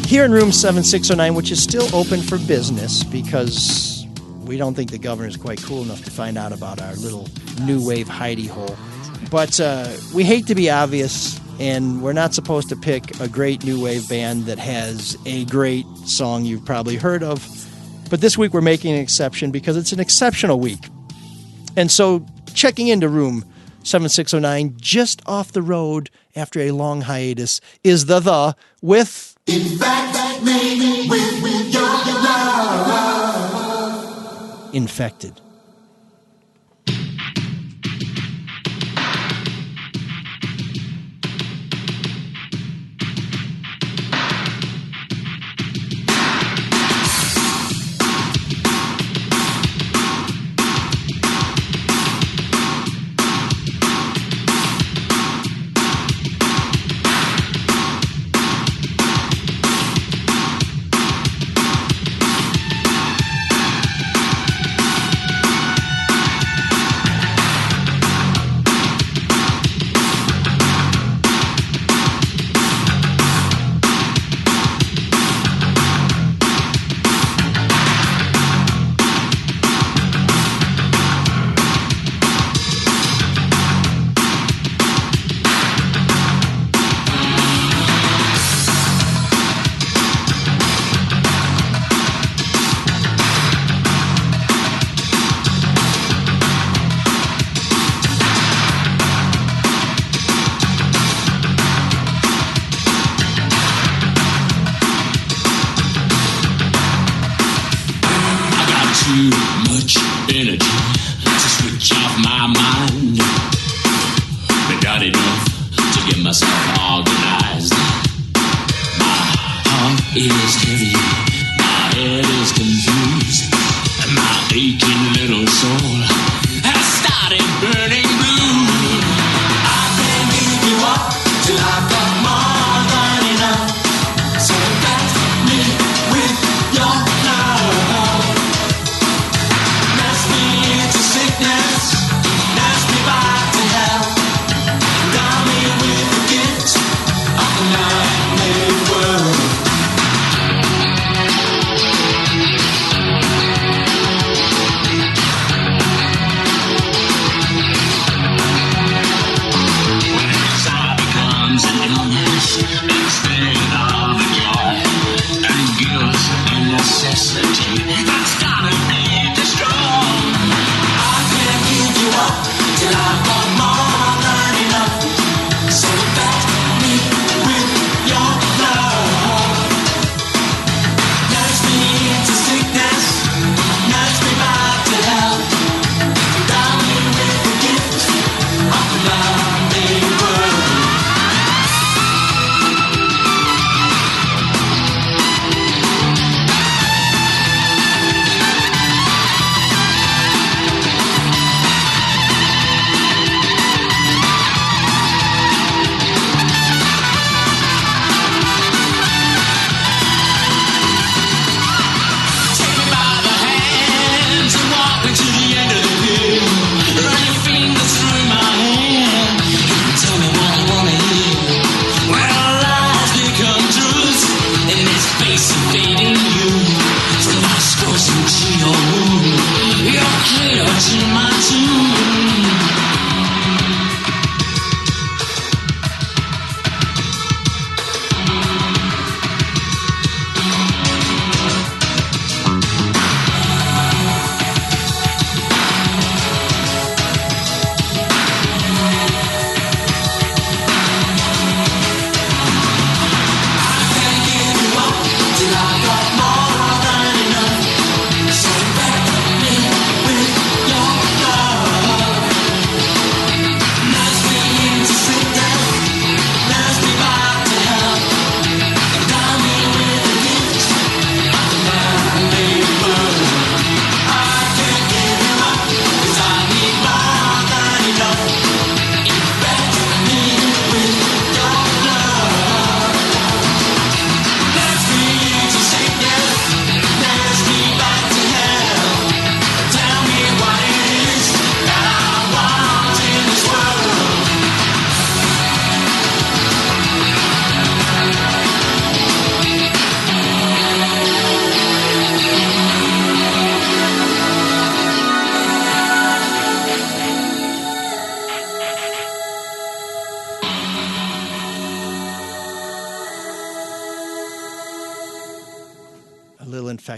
Here in room 7609, which is still open for business because we don't think the governor is quite cool enough to find out about our little new wave hidey hole. But we hate to be obvious, and we're not supposed to pick a great new wave band that has a great song you've probably heard of. But this week we're making an exception because it's an exceptional week. And so checking into room 7609, just off the road after a long hiatus, is the with... In fact, maybe with your love. Infected.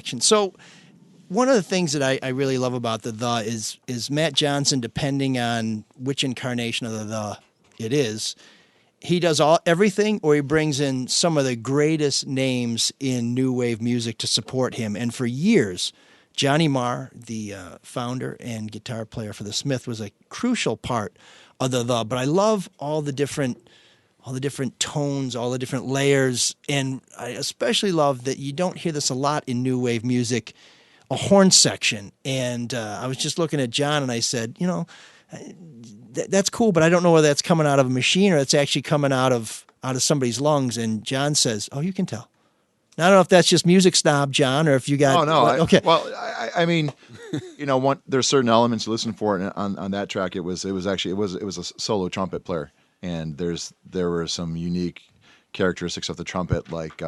section. So one of the things that I really love about the is Matt Johnson, depending on which incarnation of the it is, he does everything, or he brings in some of the greatest names in new wave music to support him. And for years, Johnny Marr, the founder and guitar player for the Smith, was a crucial part of the. But I love all the different tones, all the different layers, and I especially love that you don't hear this a lot in new wave music, a horn section. And I was just looking at John, and I said, that's cool, but I don't know whether that's coming out of a machine or it's actually coming out of somebody's lungs. And John says, "Oh, you can tell." Now, I don't know if that's just music snob, John, or if you got. Oh no, okay. I mean, there's certain elements you listen for, and on that track, it was a solo trumpet player, and there were some unique characteristics of the trumpet, like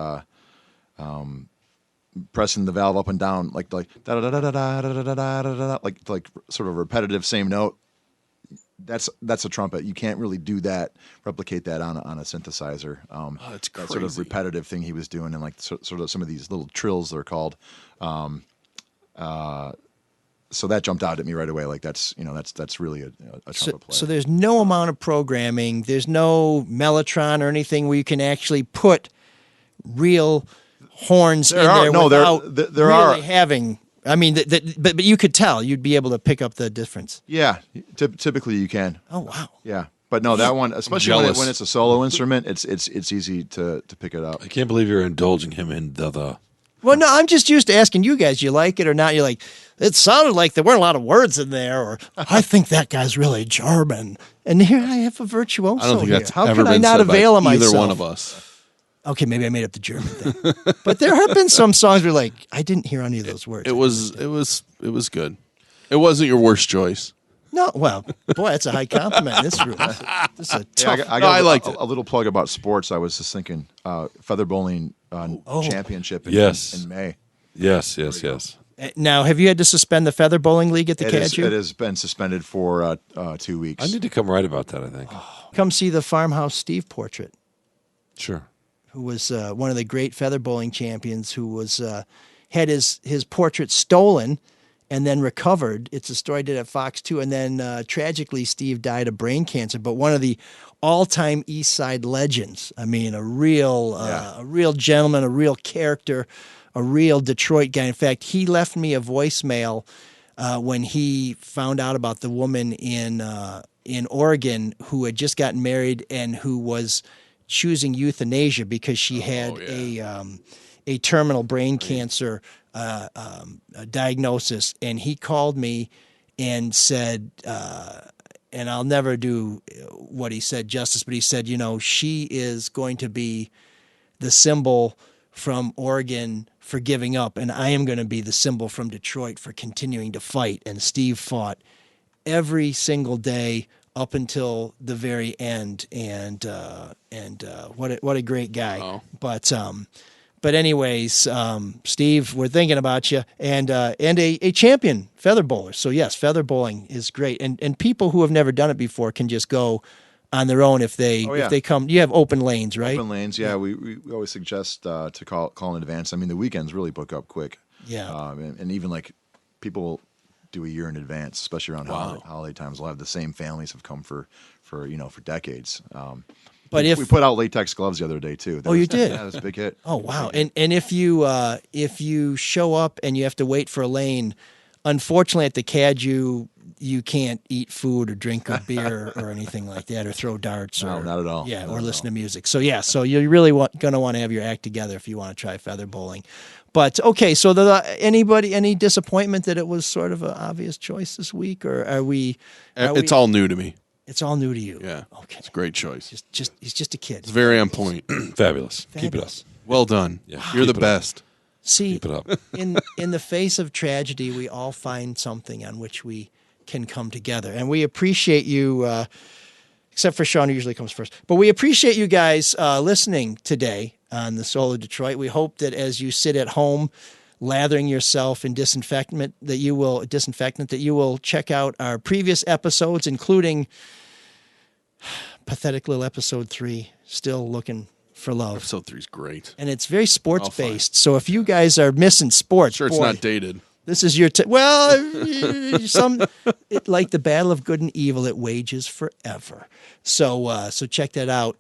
pressing the valve up and down, like da da da da da da da da da, like sort of repetitive same note. That's a trumpet. You can't really replicate that on a synthesizer. It's crazy. That sort of repetitive thing he was doing, and like sort of some of these little trills they're called. So that jumped out at me right away. Like that's really a trumpet player. So there's no amount of programming. There's no Mellotron or anything where you can actually put real horns in there without really having. I mean, but you could tell. You'd be able to pick up the difference. Yeah, typically you can. Oh wow. Yeah, but no, that one, especially when it's a solo instrument, it's easy to pick it up. I can't believe you're indulging him in the. Well, no, I'm just used to asking you guys. You like it or not? You're like, it sounded like there weren't a lot of words in there, or I think that guy's really German. And here I have a virtuoso. I don't think that's How ever could I been not said by avail of myself? either one of us. Okay, maybe I made up the German thing. But there have been some songs where like I didn't hear any of those words. It was good. It wasn't your worst choice. No, well, boy, that's a high compliment. This is a tough. I liked a little plug about sports. I was just thinking, feather bowling championship in May. Yes. Now, have you had to suspend the feather bowling league at the Caju? It has been suspended for 2 weeks. I need to come write about that, I think. Come see the Farmhouse Steve portrait. Sure. Who was one of the great feather bowling champions, who was had his portrait stolen and then recovered. It's a story I did at Fox 2. And then tragically, Steve died of brain cancer. But one of the all-time East Side legends. I mean, a real gentleman, a real character, a real Detroit guy. In fact, he left me a voicemail when he found out about the woman in Oregon who had just gotten married and who was choosing euthanasia because she had a terminal brain cancer diagnosis. And he called me and said, and I'll never do what he said justice, but he said, she is going to be the symbol from Oregon for giving up, and I am going to be the symbol from Detroit for continuing to fight. And Steve fought every single day up until the very end, and what a great guy. Oh. But anyways, Steve, we're thinking about you, and a champion feather bowler. So yes, feather bowling is great, and people who have never done it before can just go on their own if they come. You have open lanes, right? Open lanes, yeah. We always suggest to call in advance. I mean, the weekends really book up quick. Yeah, and even like people do a year in advance, especially around holiday times. We'll have the same families have come for decades. But we put out latex gloves the other day too. You did? Yeah, that was a big hit. Oh wow! And if you show up and you have to wait for a lane, unfortunately at the Caju you can't eat food or drink a beer or anything like that, or throw darts. No, not at all. Yeah, or listen to music. So so you're really going to want to have your act together if you want to try feather bowling. But okay, so any disappointment that it was sort of an obvious choice this week, or are we? It's all new to me. It's all new to you. Yeah. Okay. It's a great choice. He's just a kid. It's very on point. Fabulous. Keep it up. Well done. Yeah, You're the best. See, keep it up. in the face of tragedy, we all find something on which we can come together, and we appreciate you. Except for Sean, who usually comes first. But we appreciate you guys listening today on the Soul of Detroit. We hope that as you sit at home, lathering yourself in disinfectant, that you will check out our previous episodes, including pathetic little episode 3. Still looking for Love. Episode 3 is great. And it's very sports-based. So if you guys are missing sports, Sure, it's not dated. This is your like the battle of good and evil, it wages forever. So check that out.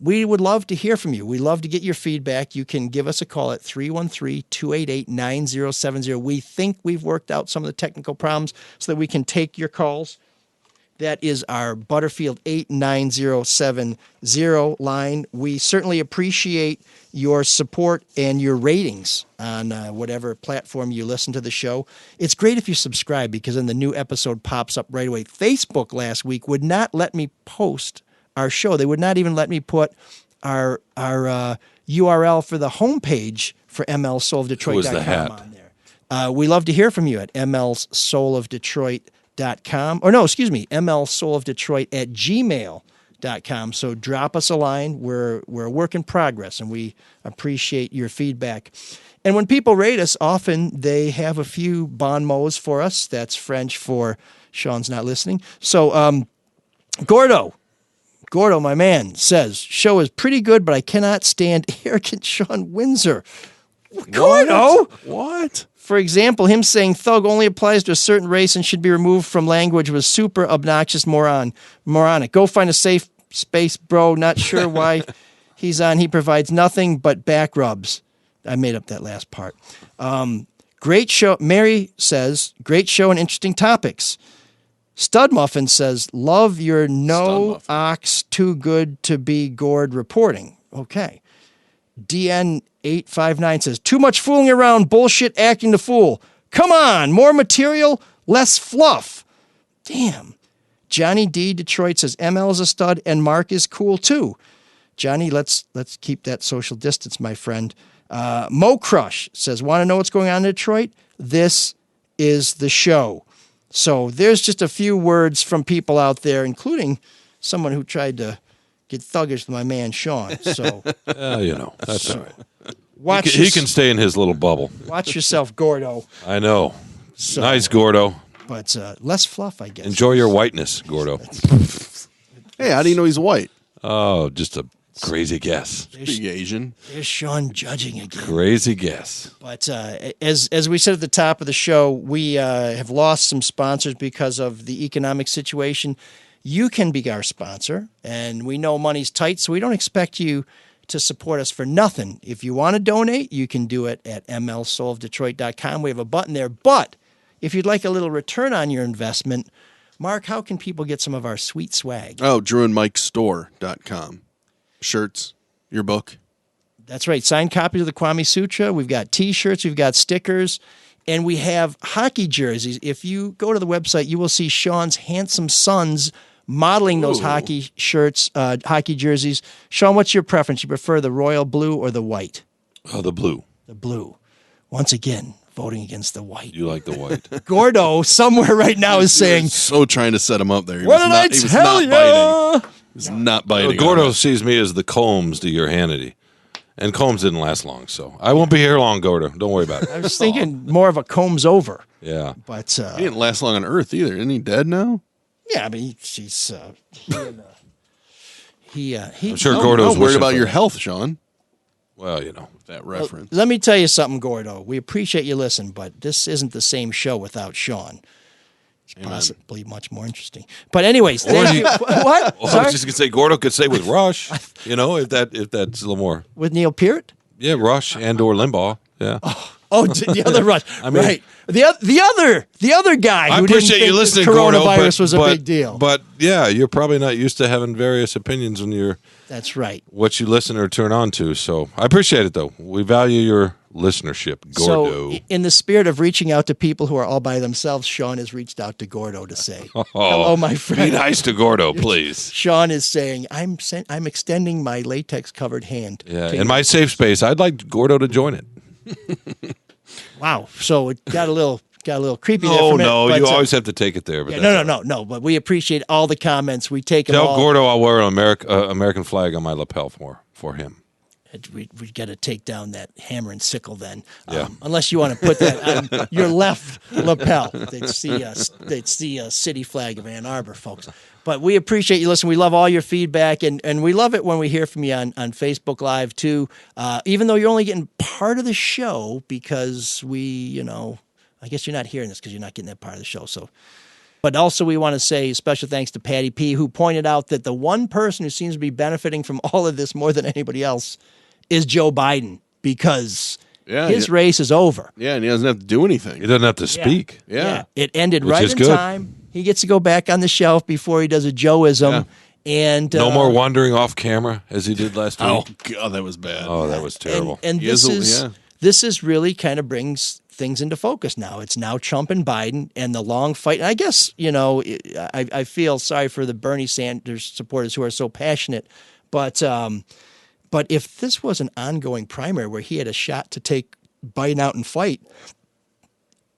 We would love to hear from you. We love to get your feedback. You can give us a call at 313-288-9070. We think we've worked out some of the technical problems so that we can take your calls. That is our Butterfield 89070 line. We certainly appreciate your support and your ratings on whatever platform you listen to the show. It's great if you subscribe because then the new episode pops up right away. Facebook last week would not let me post our show. They would not even let me put our URL for the homepage for mlsoulofdetroit.com on there. We love to hear from you at mlsoulofdetroit.com. mlsoulofdetroit@gmail.com. So drop us a line. We're a work in progress, and we appreciate your feedback. And when people rate us, often they have a few bon mots for us. That's French for Sean's not listening. So Gordo, my man, says, show is pretty good, but I cannot stand arrogant Sean Windsor. Gordo? What? For example, him saying thug only applies to a certain race and should be removed from language was super obnoxious moronic. Go find a safe space, bro. Not sure why he's on. He provides nothing but back rubs. I made up that last part. Great show. Mary says, great show and interesting topics. Stud Muffin says, love your no ox too good to be gored reporting. Okay. DN859 says, too much fooling around, bullshit, acting the fool. Come on, more material, less fluff. Damn. Johnny D. Detroit says, ML is a stud and Mark is cool too. Johnny, let's keep that social distance, my friend. Mo Crush says, want to know what's going on in Detroit? This is the show. So there's just a few words from people out there, including someone who tried to get thuggish with my man Sean. So that's all right. He can stay in his little bubble. Watch yourself, Gordo. I know. So, nice, Gordo. But less fluff, I guess. Enjoy your whiteness, Gordo. Hey, how do you know he's white? Oh, just a crazy guess. Big Asian. There's Sean judging again. Crazy guess. But as we said at the top of the show, we have lost some sponsors because of the economic situation. You can be our sponsor, and we know money's tight, so we don't expect you to support us for nothing. If you want to donate, you can do it at mlsoulofdetroit.com. We have a button there. But if you'd like a little return on your investment, Mark, how can people get some of our sweet swag? Oh, drewandmikestore.com. Shirts, your book. That's right. Signed copies of the Kwame Sutra. We've got T-shirts. We've got stickers. And we have hockey jerseys. If you go to the website, you will see Sean's handsome sons modeling those hockey shirts, hockey jerseys. Sean, what's your preference? You prefer the royal blue or the white? Oh, the blue. The blue. Once again, voting against the white. You like the white. Gordo, somewhere right now, is saying... So trying to set him up there. What did I tell you? He was not biting. Gordo sees me as the Combs to your Hannity. And Combs didn't last long, so I won't be here long, Gordo. Don't worry about it. I was thinking more of a Combs over. Yeah. But he didn't last long on Earth either. Isn't he dead now? Yeah, I mean, he's... I'm sure Gordo's worried about your health, Sean. Well, that reference. Let me tell you something, Gordo. We appreciate you listening, but this isn't the same show without Sean. It's possibly much more interesting. But anyways, thank you. What? Well, I was just going to say, Gordo could say with Rush, if that's a little more. With Neil Peart? Yeah, Rush and or Limbaugh. Yeah. Oh, the other Rush. I mean, right. The other guy who I appreciate didn't you think listening, coronavirus Gordo, was a big deal. But yeah, you're probably not used to having various opinions when you're. That's right. What you listen or turn on to. So I appreciate it, though. We value your listenership, Gordo. So in the spirit of reaching out to people who are all by themselves, Sean has reached out to Gordo to say, hello, my friend. Be nice to Gordo, please. Sean is saying, I'm extending my latex-covered hand. Yeah, in my safe space, I'd like Gordo to join it. Wow. So it got a little creepy there Oh, for a minute. no, but, you always have to take it there. But yeah, no. But we appreciate all the comments. We take them all. Tell Gordo I'll wear an American flag on my lapel for him. We got to take down that hammer and sickle then. Yeah. Unless you want to put that on your left lapel. They'd see a city flag of Ann Arbor, folks. But we appreciate you listening. We love all your feedback, and we love it when we hear from you on Facebook Live, too. Even though you're only getting part of the show because I guess you're not hearing this because you're not getting that part of the show. So, but also we want to say special thanks to Patty P., who pointed out that the one person who seems to be benefiting from all of this more than anybody else is Joe Biden, because his race is over. Yeah, and he doesn't have to do anything. He doesn't have to speak. Yeah. It ended Which right is in good. time. He gets to go back on the shelf before he does a Joeism. And no more wandering off camera as he did last week. Oh, God, that was bad. Oh, that was terrible. And this is really kind of brings things into focus now. It's now Trump and Biden and the long fight. And I guess, I feel sorry for the Bernie Sanders supporters who are so passionate. But if this was an ongoing primary where he had a shot to take Biden out and fight,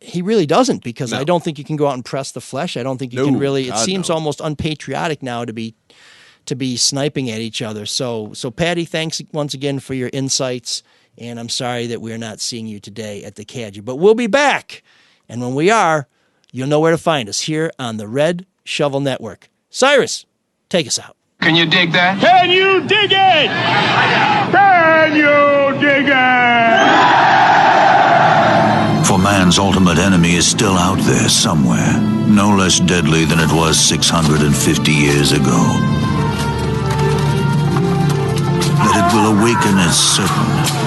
he really doesn't, because I don't think you can go out and press the flesh. I don't think you can really. It seems almost unpatriotic now to be sniping at each other. So Patty, thanks once again for your insights, and I'm sorry that we're not seeing you today at the Cadgy, but we'll be back, and when we are, you'll know where to find us here on the Red Shovel Network. Cyrus, take us out. Can you dig that? Can you dig it? Can you dig it? For man's ultimate enemy is still out there somewhere, no less deadly than it was 650 years ago. That it will awaken is certain.